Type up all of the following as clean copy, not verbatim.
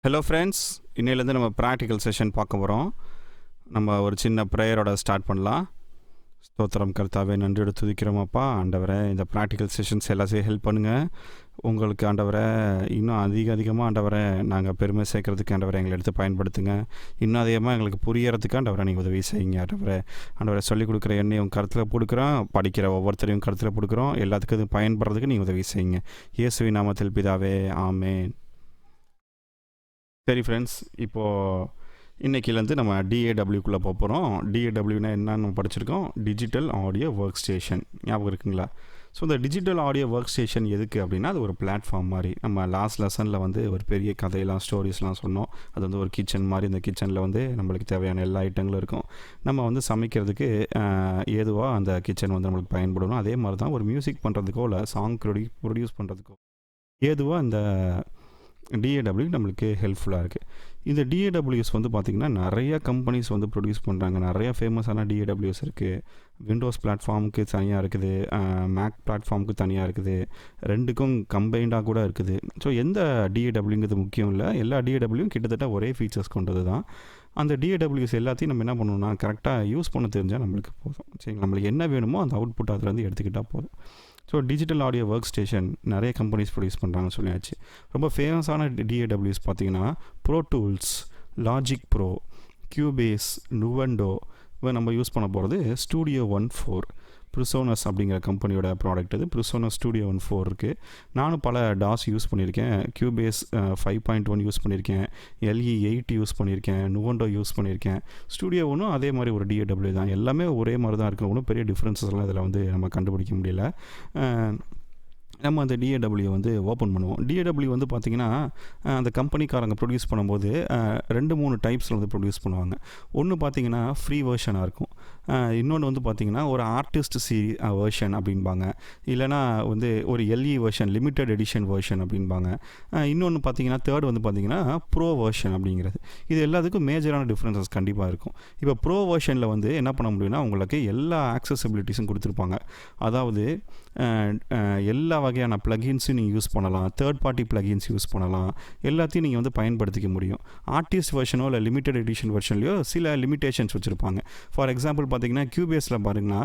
Hello friends, இன்னையிலேருந்து நம்ம practical session பார்க்க போகிறோம். நம்ம ஒரு சின்ன ப்ரேயரோட ஸ்டார்ட் பண்ணலாம். ஸ்தோத்திரம் கர்த்தாவே, நன்றியோடு துதிக்கிறோமாப்பா. ஆண்டவரே, இந்த ப்ராக்டிக்கல் செஷன்ஸ் எல்லாத்தையும் ஹெல்ப் பண்ணுங்கள். உங்களுக்கு ஆண்டவரை இன்னும் அதிகமாக ஆண்டவரை நாங்கள் பெருமை சேர்க்கறதுக்கு ஆண்டவரை எங்களை எடுத்து பயன்படுத்துங்க. இன்னும் அதிகமாக எங்களுக்கு புரியறதுக்கு ஆண்டவரை நீங்கள் உதவி செய்யுங்க. ஆண்டவரை சொல்லிக் கொடுக்குற எண்ணெயும் கருத்தில் கொடுக்குறோம், படிக்கிற ஒவ்வொருத்தரையும் கருத்தில் கொடுக்குறோம். எல்லாத்துக்கும் இது பயன்படுறதுக்கு நீங்கள் உதவி செய்யுங்க. இயேசுவின் நாமத்தில் பிதாவே, ஆமேன். சரி ஃப்ரெண்ட்ஸ், இப்போது இன்றைக்கிலேருந்து நம்ம டிஏடபிள்யூக்குள்ளே போகிறோம். டிஏடபிள்யூனா என்னன்னு படிச்சிருக்கோம், டிஜிட்டல் ஆடியோ ஒர்க் ஸ்டேஷன். ஞாபகம் இருக்குங்களா? ஸோ இந்த டிஜிட்டல் ஆடியோ ஒர்க் ஸ்டேஷன் எதுக்கு அப்படின்னா, அது ஒரு பிளாட்ஃபார்ம் மாதிரி. நம்ம லாஸ்ட் லெசனில் வந்து ஒரு பெரிய கதையெல்லாம் ஸ்டோரிஸ்லாம் சொன்னோம். அது வந்து ஒரு கிச்சன் மாதிரி. இந்த கிச்சனில் வந்து நம்மளுக்கு தேவையான எல்லா ஐட்டங்களும் இருக்கும். நம்ம வந்து சமைக்கிறதுக்கு ஏதுவாக அந்த கிச்சன் வந்து நம்மளுக்கு பயன்படணும். அதே மாதிரி தான் ஒரு மியூசிக் பண்ணுறதுக்கோ இல்லை சாங் ப்ரொடியூஸ் பண்ணுறதுக்கோ ஏதுவாக இந்த டிஏடபிள்யூ நம்மளுக்கு ஹெல்ப்ஃபுல்லாக இருக்குது. இந்த டிஏடபிள்யூஸ் வந்து பார்த்திங்கன்னா நிறைய கம்பெனிஸ் வந்து ப்ரொடியூஸ் பண்ணுறாங்க. நிறையா ஃபேமஸான டிஏடபிள்யூஸ் இருக்குது. விண்டோஸ் பிளாட்ஃபார்முக்கு தனியாக இருக்குது, மேக் பிளாட்ஃபார்முக்கு தனியாக இருக்குது, ரெண்டுக்கும் கம்பைண்டாக கூட இருக்குது. ஸோ எந்த டிஏடபிள்யூங்கிறது முக்கியம் இல்லை, எல்லா டிஏடபிள்யூவும் கிட்டத்தட்ட ஒரே ஃபீச்சர்ஸ் கொண்டது தான். அந்த டிஏடபிள்யூஸ் எல்லாத்தையும் நம்ம என்ன பண்ணணும்னா கரெக்டாக யூஸ் பண்ண தெரிஞ்சால் நம்மளுக்கு போதும். சரி, நம்மளுக்கு என்ன வேணுமோ அந்த அவுட்புட் அதுலேருந்து எடுத்துக்கிட்டால் போதும். So digital audio work station நிறைய கம்பெனிஸ் ப்ரொடியூஸ் பண்ணுறாங்கன்னு சொல்லியாச்சு. ரொம்ப ஃபேமஸான டிஏடபிள்யூஸ் பார்த்திங்கன்னா Pro Tools, Logic Pro, Cubase, Nuendo. நம்ம யூஸ் பண்ண போகிறது ஸ்டூடியோ 1.4 ப்ரிசோனஸ் அப்படிங்கிற கம்பெனியோட ப்ராடக்ட். அது ப்ரிசோனஸ் ஸ்டூடியோ 1.4 இருக்குது. நானும் பல டாஸ் யூஸ் பண்ணியிருக்கேன். கியூபேஸ் 5.1 யூஸ் பண்ணியிருக்கேன், LE8 யூஸ் பண்ணியிருக்கேன், நுவண்டோ யூஸ் பண்ணியிருக்கேன். ஸ்டூடியோ ஒன்றும் அதே மாதிரி ஒரு டிஏடபிள்யூ தான். எல்லாமே ஒரே மாதிரி தான் இருக்குது. ஒன்றும் பெரிய டிஃப்ரென்சஸ்லாம் இதில் வந்து நம்ம கண்டுபிடிக்க முடியல. நம்ம அந்த டிஏடபிள்யூ வந்து ஓப்பன் பண்ணுவோம். டிஏடபிள்யூ வந்து பார்த்திங்கன்னா அந்த கம்பெனிக்காரங்க ப்ரொடியூஸ் பண்ணும்போது 2-3 டைப்ஸில் வந்து ப்ரொடியூஸ் பண்ணுவாங்க. ஒன்று பார்த்திங்கன்னா ஃப்ரீ வேர்ஷனாக இருக்கும். இன்னொன்று வந்து பார்த்திங்கன்னா ஒரு ஆர்டிஸ்ட் வேர்ஷன் அப்படின்பாங்க. இல்லைனா வந்து ஒரு LE version, limited edition version அப்படின்பாங்க. இன்னொன்று பார்த்திங்கன்னா தேர்ட் வந்து பார்த்திங்கன்னா ப்ரோ வேர்ஷன் அப்படிங்கிறது. இது எல்லாத்துக்கும் மேஜரான டிஃப்ரென்சஸ் கண்டிப்பாக இருக்கும். இப்போ ப்ரோ வேர்ஷனில் வந்து என்ன பண்ண முடியும்னா உங்களுக்கு எல்லா ஆக்சசிபிலிட்டிஸும் கொடுத்துருப்பாங்க. அதாவது எல்லா வகையான ப்ளகின்ஸும் நீங்கள் யூஸ் பண்ணலாம், தேர்ட் பார்ட்டி ப்ளகின்ஸ் யூஸ் பண்ணலாம், எல்லாத்தையும் நீங்கள் வந்து பயன்படுத்திக்க முடியும். ஆர்டிஸ்ட் வெர்ஷனோ இல்லை லிமிட்டட் எடிஷன் வெர்ஷன்லையோ சில லிமிடேஷன்ஸ் வச்சுருப்பாங்க. ஃபார் எக்ஸாம்பிள் பார்த்தீங்கன்னா கியூபேஸில் பாருங்கன்னா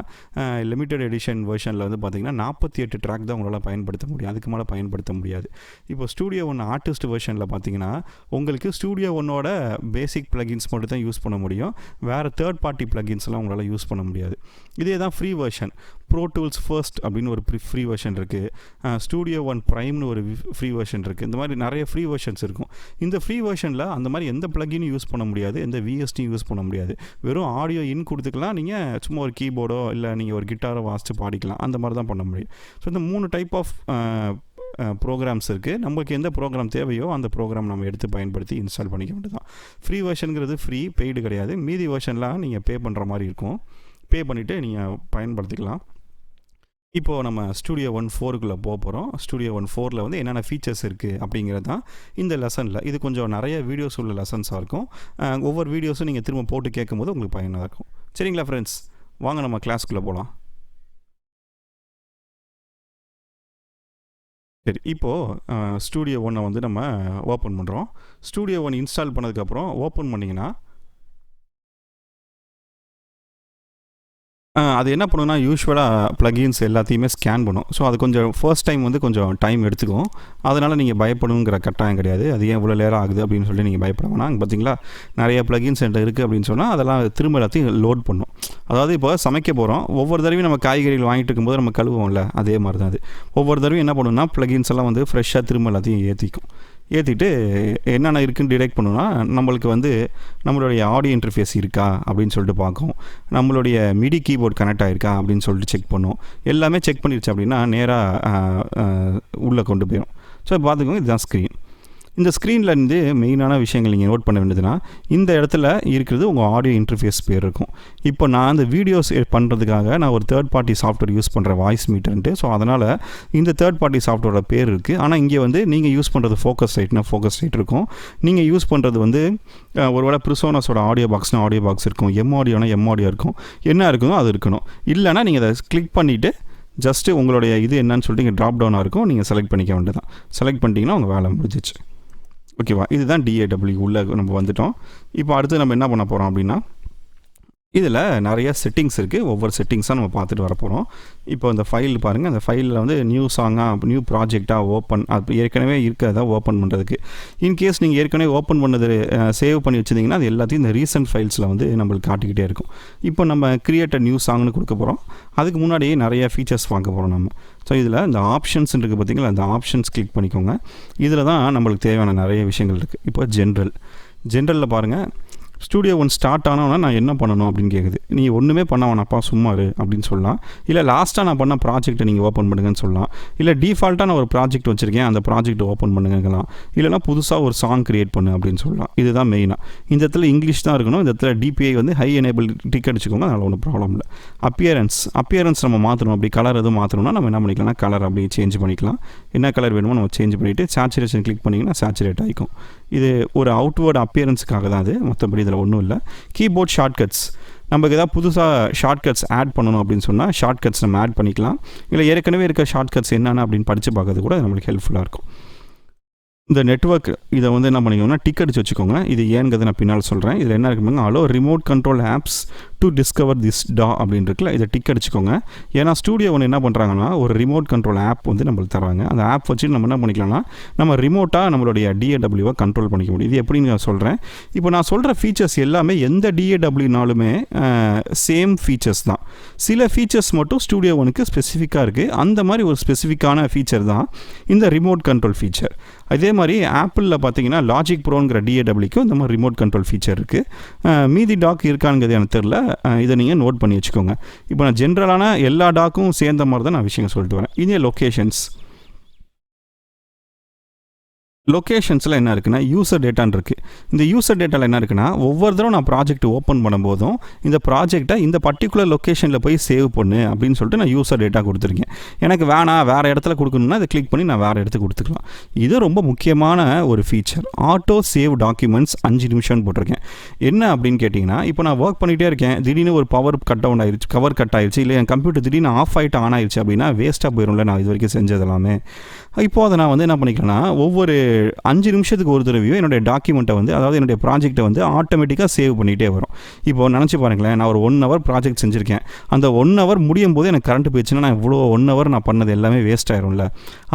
லிமிட்டட் எடிஷன் வெர்ஷனில் வந்து பார்த்திங்கன்னா 48 ட்ராக் தான் உங்களால் பயன்படுத்த முடியும், அதுக்கு மேலே பயன்படுத்த முடியாது. இப்போ ஸ்டூடியோ 1 ஆர்டிஸ்ட் வெர்ஷனில் பார்த்தீங்கன்னா உங்களுக்கு ஸ்டூடியோ 1ஓட பேசிக் ப்ளகின்ஸ் மட்டும் தான் யூஸ் பண்ண முடியும். வேறு தேர்ட் பார்ட்டி ப்ளகின்ஸ்லாம் உங்களால் யூஸ் பண்ண முடியாது. இதே தான் free version. Bro tools first அப்படின்னு ஒரு ஃப்ரீ வெர்ஷன் இருக்குது, ஸ்டூடியோ 1 ப்ரைம்னு ஒரு ஃப்ரீ வெர்ஷன் இருக்குது. இந்த மாதிரி நிறைய ஃப்ரீ வெர்ஷன்ஸ் இருக்கும். இந்த ஃப்ரீ வெர்ஷனில் அந்த மாதிரி எந்த ப்ளகினும் யூஸ் பண்ண முடியாது, எந்த VSTயும் யூஸ் பண்ண முடியாது. வெறும் ஆடியோ இன் கொடுத்துக்கலாம். நீங்கள் சும்மா ஒரு கீபோர்டோ இல்லை நீங்கள் ஒரு கிட்டாரோ வாசித்து பாடிக்கலாம், அந்த மாதிரி தான் பண்ண முடியும். ஸோ இந்த 3 டைப் ஆஃப் ப்ரோக்ராம்ஸ் இருக்குது. நம்மளுக்கு எந்த ப்ரோக்ராம் தேவையோ அந்த ப்ரோக்ராம் நம்ம எடுத்து பயன்படுத்தி இன்ஸ்டால் பண்ணிக்க வேண்டியது தான். ஃப்ரீ வெர்ஷனுங்கிறது ஃப்ரீ, பெய்டு கிடையாது. மீதி வெர்ஷன்லாம் நீங்கள் பே பண்ணுற மாதிரி இருக்கும். பே பண்ணிவிட்டு நீங்கள் பயன்படுத்திக்கலாம். இப்போது நம்ம ஸ்டூடியோ 1.4க்குள்ளே போகிறோம். ஸ்டூடியோ 1.4ல் வந்து என்னென்ன ஃபீச்சர்ஸ் இருக்குது அப்படிங்கிறது தான் இந்த லெசனில். இது கொஞ்சம் நிறைய வீடியோஸ் உள்ள லெசன்ஸாக இருக்கும். ஒவ்வொரு வீடியோஸும் நீங்கள் திரும்ப போட்டு கேட்கும்போது உங்களுக்கு பயனாக இருக்கும். சரிங்களா ஃப்ரெண்ட்ஸ், வாங்க நம்ம கிளாஸ்க்குள்ளே போகலாம். சரி, இப்போது ஸ்டூடியோ 1 வந்து நம்ம ஓப்பன் பண்ணுறோம். ஸ்டூடியோ 1 இன்ஸ்டால் பண்ணதுக்கப்புறம் ஓப்பன் பண்ணிங்கன்னா அது என்ன பண்ணுன்னா யூஸ்வலாக ப்ளகின்ஸ் எல்லாத்தையுமே ஸ்கேன் பண்ணும். ஸோ அது கொஞ்சம் ஃபர்ஸ்ட் டைம் வந்து கொஞ்சம் டைம் எடுத்துக்கும். அதனால் நீங்கள் பயப்படணுங்கிற கட்டாயம் கிடையாது. அது ஏன் இவ்வளோ நேரம் ஆகுது அப்படின்னு சொல்லி நீங்கள் பயப்பட வேணாம். அங்கே பார்த்தீங்களா நிறைய ப்ளகின்ஸ் என்கிட்ட இருக்குது அப்படின்னு சொன்னால் அதெல்லாம் திரும்ப எல்லாத்தையும் லோட் பண்ணும். அதாவது இப்போ சமைக்க போகிறோம், ஒவ்வொரு தடவையும் நம்ம காய்கறிகள் வாங்கிட்டு இருக்கும்போது நம்ம கழுவோம்ல, அதே மாதிரி தான் அது. ஒவ்வொரு தடவையும் என்ன பண்ணுன்னா ப்ளகின்ஸ் எல்லாம் வந்து ஃப்ரெஷ்ஷாக திரும்ப எல்லாத்தையும் ஏற்றிட்டு என்னென்ன இருக்குன்னு டிடெக்ட் பண்ணுன்னா நம்மளுக்கு வந்து நம்மளுடைய ஆடியோ இன்டர்ஃபேஸ் இருக்கா அப்படின்னு சொல்லிட்டு பார்க்கும். நம்மளுடைய மிடி கீபோர்ட் கனெக்ட் ஆகிருக்கா அப்படின்னு சொல்லிட்டு செக் பண்ணும். எல்லாமே செக் பண்ணிடுச்சு அப்படின்னா நேராக உள்ளே கொண்டு போயிடும். ஸோ பார்த்துக்கோங்க, இதுதான் ஸ்க்ரீன். இந்த ஸ்க்ரீன்லேருந்து மெயினான விஷயங்கள் நீங்கள் நோட் பண்ண வேண்டியதுன்னா இந்த இடத்துல இருக்கிறது உங்கள் ஆடியோ இன்டர்ஃபேஸ் பேர் இருக்கும். இப்போ நான் அந்த வீடியோஸ் பண்ணுறதுக்காக நான் ஒரு தேர்ட் பார்ட்டி சாஃப்ட்வேர் யூஸ் பண்ணுறேன், வாய்ஸ் மீட்டர்ன்ட்டு. ஸோ அதனால் இந்த தேர்ட் பார்ட்டி சாஃப்ட்வேரோட பேர் இருக்குது. ஆனால் இங்கே வந்து நீங்கள் யூஸ் பண்ணுறது ஃபோக்கஸ் ரைட் இருக்கும். நீங்கள் யூஸ் பண்ணுறது வந்து ஒருவேளை ப்ரிசோனஸோட ஆடியோ பாக்ஸ் இருக்கும், எம் ஆடியோ இருக்கும், என்ன இருக்குதோ அது இருக்கணும். இல்லைனா நீங்கள் அதை கிளிக் பண்ணிவிட்டு ஜஸ்ட்டு உங்களுடைய இது என்னன்னு சொல்லிட்டு இங்கே ட்ராப் டவுனாக இருக்கும், நீங்கள் செலக்ட் பண்ணிக்க வேண்டியதான். செலக்ட் பண்ணிட்டீங்கன்னா உங்கள் வேலை முடிஞ்சிச்சு. ஓகேவா? இதுதான் DAW உள்ள நம்ம வந்துட்டோம். இப்போ அடுத்து நம்ம என்ன பண்ண போகிறோம் அப்படின்னா, இதில் நிறைய செட்டிங்ஸ் இருக்குது. ஒவ்வொரு செட்டிங்ஸாக நம்ம பார்த்துட்டு வரப்போகிறோம். இப்போ இந்த ஃபைல் பாருங்கள். அந்த ஃபைலில் வந்து நியூ சாங்காக நியூ ப்ராஜெக்டாக ஓப்பன் அது ஏற்கனவே இருக்கிறதா ஓப்பன் பண்ணுறதுக்கு. இன்கேஸ் நீங்கள் ஏற்கனவே ஓப்பன் பண்ணது சேவ் பண்ணி வச்சுருந்தீங்கன்னா அது எல்லாத்தையும் இந்த ரீசன்ட் ஃபைல்ஸில் வந்து நம்மளுக்கு காட்டிக்கிட்டே இருக்கும். இப்போ நம்ம கிரியேட் நியூ சாங்னு கொடுக்க போகிறோம். அதுக்கு முன்னாடியே நிறைய ஃபீச்சர்ஸ் பார்க்க போகிறோம் நம்ம. ஸோ இதில் இந்த ஆப்ஷன்ஸ் இருக்குது பார்த்தீங்களா, அந்த ஆப்ஷன்ஸ் கிளிக் பண்ணிக்கோங்க. இதில் தான் நம்மளுக்கு தேவையான நிறைய விஷயங்கள் இருக்குது. இப்போ ஜென்ரலில் பாருங்கள், ஸ்டூடியோ ஒன் ஸ்டார்ட் ஆனோன்னா நான் என்ன பண்ணணும் அப்படின்னு கேட்குது. நீ ஒன்றுமே பண்ண வேணாப்பா, சும்மா இரு அப்படின்னு சொல்லலாம். இல்லை லாஸ்ட்டாக நான் பண்ண ப்ராஜெக்ட்டை நீங்கள் ஓப்பன் பண்ணுங்கன்னு சொல்லலாம். இல்லை டிஃபால்ட்டாக நான் ஒரு ப்ராஜெக்ட் வச்சுருக்கேன், அந்த ப்ராஜெக்ட்டை ஓப்பன் பண்ணுங்கலாம். இல்லைனா புதுசாக ஒரு சாங் க்ரியேட் பண்ணு அப்படின்னு சொல்லலாம். இதுதான் மெயினாக. இந்த இடத்துல இங்கிலீஷ் தான் இருக்கணும். இந்த இடத்துல DPI வந்து ஹை எனேபிள் டிக் அடிச்சுக்கோங்க, அதனால் ஒன்றும் ப்ராப்ளம் இல்லை. அப்பியரன்ஸ் நம்ம மாற்றணும். அப்படி கலர் எதுவும் மாற்றணும்னா நம்ம என்ன பண்ணிக்கலாம்னா கலர் அப்படியே சேஞ்ச் பண்ணிக்கலாம். என்ன கலர் வேணுமோ நம்ம சேஞ்ச் பண்ணிவிட்டு சேச்சுரேஷன் கிளிக் பண்ணிங்கன்னா சேச்சுரேட் ஆகிக்கும். இது ஒரு அவுட்வேர்டு அப்பியரன்ஸுக்காக தான் அது, மற்றபடி இதில் ஒன்றும் இல்லை. கீபோர்ட் ஷார்ட்கட்ஸ், நமக்கு ஏதாவது புதுசாக ஷார்ட்கட்ஸ் ஆட் பண்ணணும் அப்படின்னு சொன்னால் ஷார்ட்கட்ஸ் நம்ம ஆட் பண்ணிக்கலாம். இல்லை ஏற்கனவே இருக்க ஷார்ட்கட்ஸ் என்னென்ன அப்படின்னு படித்து பார்க்கறது கூட நம்மளுக்கு ஹெல்ப்ஃபுல்லாக இருக்கும். இந்த நெட்வொர்க் இதை வந்து என்ன பண்ணிக்கோங்கன்னா டிக் அடிச்சு வச்சுக்கோங்க. இது ஏங்கிறத நான் பின்னால் சொல்கிறேன். இதில் என்ன இருக்குங்க, allow remote control apps to discover this டா அப்படின்னு இருக்குல்ல, இதை டிக் அடிச்சுக்கோங்க. ஏன்னா ஸ்டூடியோ ஒன்று என்ன பண்ணுறாங்கன்னா ஒரு ரிமோட் கண்ட்ரோல் ஆப் வந்து நம்மளுக்கு தராங்க. அந்த ஆப் வச்சு நம்ம என்ன பண்ணிக்கலாம்னா நம்ம ரிமோட்டாக நம்மளுடைய DAW கண்ட்ரோல் பண்ணிக்க முடியும். இது எப்படின்னு நான் சொல்கிறேன். இப்போ நான் சொல்கிற ஃபீச்சர்ஸ் எல்லாமே எந்த DAWனாலுமே சேம் ஃபீச்சர்ஸ் தான். சில ஃபீச்சர்ஸ் மட்டும் ஸ்டூடியோ ஒனுக்கு ஸ்பெசிஃபிக்காக இருக்குது. அந்த மாதிரி ஒரு ஸ்பெசிஃபிக்கான ஃபீச்சர் தான் இந்த ரிமோட் கண்ட்ரோல் ஃபீச்சர். அதே மாதிரி ஆப்பிளில் பார்த்தீங்கன்னா லாஜிக் ப்ரோங்கிற DAWக்கும் இந்த மாதிரி ரிமோட் கண்ட்ரோல் ஃபீச்சர் இருக்குது. மீதி டாக் இருக்காங்கிறது எனக்கு தெரில. இதை நீங்கள் நோட் பண்ணி வச்சுக்கோங்க. இப்போ நான் ஜென்ரலான எல்லா டாக்கும் சேர்ந்த மாதிரி தான் நான் விஷயம் சொல்லிட்டு வரேன். இதே லொக்கேஷன்ஸில் என்ன இருக்குன்னா யூசர் டேட்டான்னு இருக்குது. இந்த யூசர் டேட்டாவில் என்ன இருக்குன்னா ஒவ்வொரு தடவை நான் ப்ராஜெக்ட் ஓப்பன் பண்ணும்போதும் இந்த ப்ராஜெக்டை இந்த பர்டிகுலர் லொக்கேஷனில் போய் சேவ் பண்ணு அப்படின்னு சொல்லிட்டு நான் யூசர் டேட்டா கொடுத்துருக்கேன். எனக்கு வேறு இடத்துல கொடுக்கணுன்னா அதை கிளிக் பண்ணி நான் வேறு இடத்துக்கு கொடுத்துக்கலாம். இது ரொம்ப முக்கியமான ஒரு ஃபீச்சர். ஆட்டோ சேவ் டாக்குமெண்ட்ஸ் 5 நிமிஷம்னு போட்டிருக்கேன். என்ன அப்படின்னு கேட்டிங்கன்னா, இப்போ நான் ஒர்க் பண்ணிகிட்டே இருக்கேன், திடீர்னு ஒரு கவர் கட் ஆயிடுச்சு, இல்லை என் கம்ப்யூட்டர் திடீர்னு ஆஃப் ஆகிட்டு ஆன் ஆயிடுச்சு அப்படின்னா வேஸ்ட்டாக போயிடும்ல நான் இது வரைக்கும் செஞ்சது எல்லாமே. இப்போது அதை நான் வந்து என்ன பண்ணிக்கிறேன்னா ஒவ்வொரு 5 நிமிஷத்துக்கு ஒரு தடவையும் என்னுடைய டாக்குமெண்ட்டை வந்து, அதாவது என்னுடைய ப்ராஜெக்ட்டை வந்து ஆட்டோமேட்டிக்காக சேவ் பண்ணிகிட்டே வரும். இப்போது நினச்சி பாருங்களேன், நான் ஒரு 1 hour ப்ராஜெக்ட் செஞ்சுருக்கேன். அந்த 1 hour முடியும் போது எனக்கு கரண்ட் போயிடுச்சுன்னா நான் இவ்வளோ 1 hour நான் பண்ணது எல்லாமே வேஸ்ட் ஆயிரும்ல.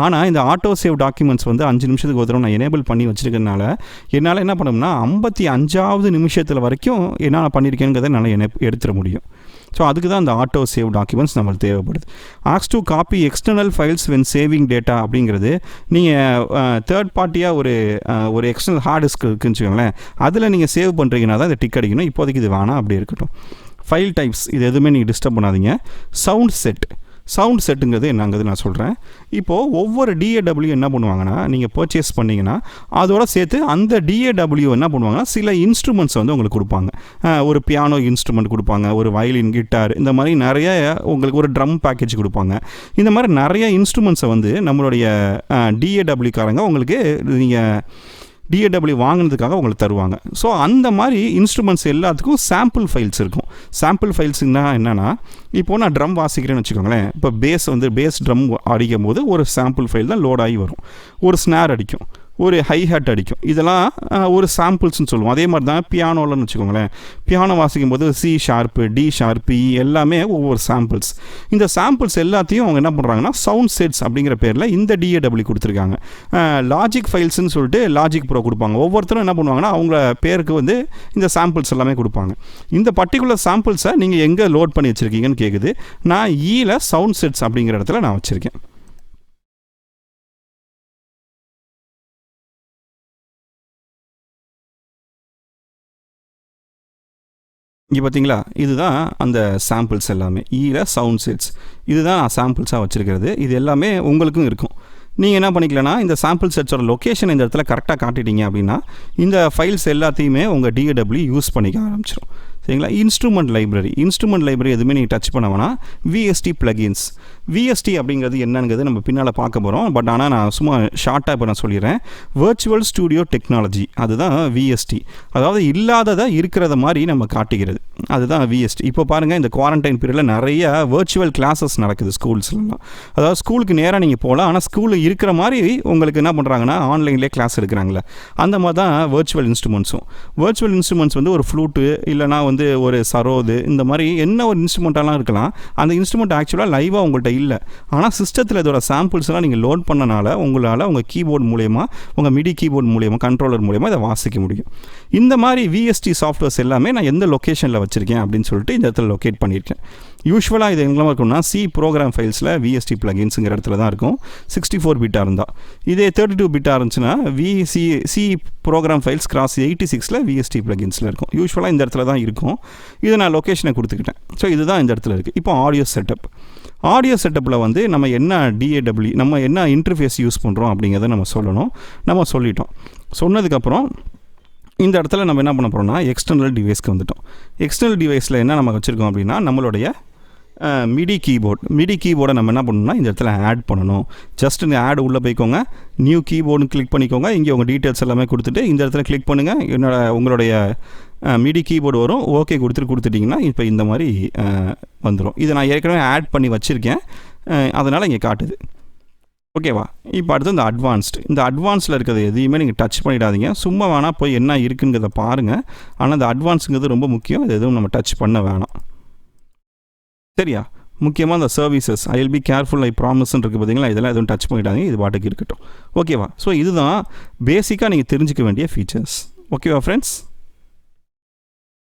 ஆனால் இந்த ஆட்டோ சேவ் டாக்குமெண்ட்ஸ் வந்து 5 நிமிஷத்துக்கு ஒரு தடவை நான் எனேபிள் பண்ணி வச்சுருக்கனால என்னால் என்ன பண்ணணும்னா 55வது நிமிஷத்தில் வரைக்கும் என்ன பண்ணியிருக்கேங்கிறத என்னால் எடுத்துட முடியும். ஸோ அதுக்கு தான் அந்த ஆட்டோ சேவ் டாக்குமெண்ட்ஸ் நம்மளுக்கு தேவைப்படுது. Asks to copy external files when saving data அப்படிங்கிறது நீங்கள் தேர்ட் பார்ட்டியாக ஒரு எக்ஸ்டர்னல் ஹார்ட் டிஸ்க் இருக்குன்னு வச்சுக்கோங்களேன், அதில் நீங்கள் சேவ் பண்ணுறீங்கன்னா தான் இதை டிக் அடிக்கணும். இப்போதைக்கு இது வேணாம், அப்படி இருக்கட்டும். ஃபைல் டைப்ஸ் இது எதுவுமே நீங்கள் டிஸ்டர்ப் பண்ணாதீங்க. சவுண்ட் செட்டுங்கிறது என்னங்கிறது நான் சொல்கிறேன். இப்போது ஒவ்வொரு DAW என்ன பண்ணுவாங்கன்னா, நீங்கள் பர்ச்சேஸ் பண்ணிங்கன்னா அதோட சேர்த்து அந்த DAW என்ன பண்ணுவாங்கன்னா சில இன்ஸ்ட்ருமெண்ட்ஸ் வந்து உங்களுக்கு கொடுப்பாங்க. ஒரு பியானோ இன்ஸ்ட்ருமெண்ட் கொடுப்பாங்க, ஒரு வயலின், கிட்டார், இந்த மாதிரி நிறைய உங்களுக்கு ஒரு ட்ரம் பேக்கேஜ் கொடுப்பாங்க. இந்த மாதிரி நிறைய இன்ஸ்ட்ருமெண்ட்ஸை வந்து நம்மளுடைய DAW காரங்க உங்களுக்கு நீங்கள் DAW வாங்கினதுக்காக உங்களுக்கு தருவாங்க. ஸோ அந்த மாதிரி இன்ஸ்ட்ருமெண்ட்ஸ் எல்லாத்துக்கும் சாம்பிள் ஃபைல்ஸ் இருக்கும். சாம்பிள் ஃபைல்ஸுன்னா என்னென்னா, இப்போது நான் ட்ரம் வாசிக்கிறேன்னு வச்சுக்கோங்களேன். இப்போ பேஸ் ட்ரம் அடிக்கும் போது ஒரு சாம்பிள் ஃபைல் தான் லோட் ஆகி வரும். ஒரு ஸ்னார் அடிக்கும், ஒரு ஹைஹேட் அடிக்கும், இதெல்லாம் ஒரு சாம்பிள்ஸ்னு சொல்லுவோம். அதே மாதிரி தான் பியானோலன்னு வச்சுக்கோங்களேன். பியானோ வாசிக்கும் போது C#, D#, E எல்லாமே ஒவ்வொரு சாம்பிள்ஸ். இந்த சாம்பிள்ஸ் எல்லாத்தையும் அவங்க என்ன பண்ணுறாங்கன்னா சவுண்ட் செட்ஸ் அப்படிங்கிற பேரில் இந்த DAW கொடுத்துருக்காங்க. லாஜிக் ஃபைல்ஸ்ன்னு சொல்லிட்டு லாஜிக் ப்ரோ கொடுப்பாங்க. ஒவ்வொருத்தரும் என்ன பண்ணுவாங்கன்னா அவங்க பேருக்கு வந்து இந்த சாம்பிள்ஸ் எல்லாமே கொடுப்பாங்க. இந்த பர்டிகுலர் சாம்பிள்ஸை நீங்கள் எங்கே லோட் பண்ணி வச்சுருக்கீங்கன்னு கேட்குது. நான் ஈல சவுண்ட் செட்ஸ் அப்படிங்கிற இடத்துல நான் வச்சுருக்கேன். இங்கே பார்த்தீங்களா, இதுதான் அந்த சாம்பிள்ஸ் எல்லாமே. சவுண்ட் செட்ஸ் இதுதான் நான் சாம்பிள்ஸாக வச்சுருக்கிறது. இது எல்லாமே உங்களுக்கும் இருக்கும். நீங்கள் என்ன பண்ணிக்கலன்னா இந்த சாம்பிள் செட்ஸோட லொக்கேஷன் இந்த இடத்துல கரெக்டாக காட்டிட்டீங்க அப்படின்னா இந்த ஃபைல்ஸ் எல்லாத்தையுமே உங்கள் DAW யூஸ் பண்ணிக்க ஆரம்பிச்சிடும். சரிங்களா. இன்ஸ்ட்ருமெண்ட் லைப்ரரி எதுவுமே நீங்கள் டச் பண்ண வேணாம். VST plugins. விஎஸ்டி அப்படிங்கிறது என்னங்கிறது நம்ம பின்னால் பார்க்க போகிறோம். பட் ஆனால் நான் சும்மா ஷார்ட்டாக இப்போ நான் சொல்லிடுறேன். வர்ச்சுவல் ஸ்டூடியோ டெக்னாலஜி, அதுதான் விஎஸ்டி. அதாவது இல்லாததை இருக்கிறத மாதிரி நம்ம காட்டுகிறது, அதுதான் விஎஸ்டி. இப்போ பாருங்கள், இந்த குவாரண்டைன் பீரியடில் நிறைய வர்ச்சுவல் கிளாஸஸ் நடக்குது ஸ்கூல்ஸ்லாம். அதாவது ஸ்கூலுக்கு நேராக நீங்கள் போகலாம், ஆனால் ஸ்கூலில் இருக்கிற மாதிரி உங்களுக்கு என்ன பண்ணுறாங்கன்னா ஆன்லைன்லேயே கிளாஸ் எடுக்கிறாங்களே, அந்த மாதிரி தான் வர்ச்சுவல் இன்ஸ்ட்ருமெண்ட்ஸும். வர்ச்சுவல் இன்ஸ்ட்ருமெண்ட்ஸ் வந்து ஒரு ஃப்ளூட்டு இல்லைனா வந்து ஒரு சரோது, இந்த மாதிரி என்ன ஒரு இன்ஸ்ட்ருமெண்ட்டெல்லாம் இருக்கலாம். அந்த இன்ஸ்ட்ருமெண்ட் ஆக்சுவலாக லைவாக உங்கள்கிட்ட இல்லை, ஆனால் சிஸ்டத்தில் இதோட சாம்பிள்ஸ்லாம் நீங்கள் லோட் பண்ணனால உங்களால் உங்கள் கீபோர்டு மூலயமா, உங்கள் மிடி கீபோர்டு மூலயமா, கண்ட்ரோலர் மூலயமா இதை வாசிக்க முடியும். இந்த மாதிரி விஎஸ்டி சாஃப்ட்வேர்ஸ் எல்லாமே நான் எந்த லொக்கேஷனில் வச்சுருக்கேன் அப்படின்னு சொல்லிட்டு இந்த இடத்துல லொக்கேட் பண்ணியிருக்கேன். யூஸ்வலாக இது எங்கெல்லாம் இருக்கும்னா சி ப்ரோக்ராம் ஃபைல்ஸில் விஎஸ்டி ப்ளகின்ஸுங்கிற இடத்துல தான் இருக்கும். 64 பிட்டாக இருந்தால். இதே 32 பிட்டாக இருந்துச்சுன்னா C program files cross 86 VST ப்ளகின்ஸில் இருக்கும். யூஸ்வலாக இந்த இடத்துல தான் இருக்கும். இதை நான் லொக்கேஷனை கொடுத்துக்கிட்டேன். ஸோ இதுதான் இந்த இடத்துல இருக்குது. இப்போ ஆடியோ செட்டப்பில் வந்து நம்ம என்ன டிஏடபிள்யூ, நம்ம என்ன இன்டர்ஃபேஸ் யூஸ் பண்ணுறோம் அப்படிங்கிறத நம்ம சொல்லணும். நம்ம சொல்லிட்டோம். சொன்னதுக்கப்புறம் இந்த இடத்துல நம்ம என்ன பண்ண போகிறோம்னா எக்ஸ்டர்னல் டிவைஸ்க்கு வந்துட்டோம். எக்ஸ்டர்னல் டிவைஸில் என்ன நம்ம வச்சுருக்கோம் அப்படின்னா நம்மளுடைய மிடி கீபோர்டை நம்ம என்ன பண்ணணும்னா இந்த இடத்துல ஆட் பண்ணணும். ஜஸ்ட் இந்த ஆட் உள்ளே போய்க்கோங்க, நியூ கீபோர்டுன்னு கிளிக் பண்ணிக்கோங்க. இங்கே உங்கள் டீட்டெயில்ஸ் எல்லாமே கொடுத்துட்டு இந்த இடத்துல கிளிக் பண்ணுங்கள். உங்களுடைய மிடி கீபோர்டு வரும். ஓகே கொடுத்துட்டிங்கன்னா இப்போ இந்த மாதிரி வந்துடும். இதை நான் ஏற்கனவே ஆட் பண்ணி வச்சுருக்கேன், அதனால் இங்கே காட்டுது. ஓகேவா. இப்போ அடுத்து இந்த அட்வான்ஸில் இருக்கிறது எதையுமே நீங்கள் டச் பண்ணிடாதீங்க. சும்மா வேணால் போய் என்ன இருக்குங்கிறத பாருங்கள். ஆனால் இந்த அட்வான்ஸுங்கிறது ரொம்ப முக்கியம். இது எதுவும் நம்ம டச் பண்ண வேணாம், சரியா. முக்கியமாக இந்த services I will be careful I ப்ராமிஸ்ன்னு இருக்குது பார்த்தீங்களா, இதெல்லாம் எதுவும் டச் பண்ணிடாதீங்க. இது பாட்டுக்கு இருக்கட்டும், ஓகேவா. ஸோ இதுதான் பேசிக்காக நீங்கள் தெரிஞ்சிக்க வேண்டிய ஃபீச்சர்ஸ். ஓகேவா ஃப்ரெண்ட்ஸ்.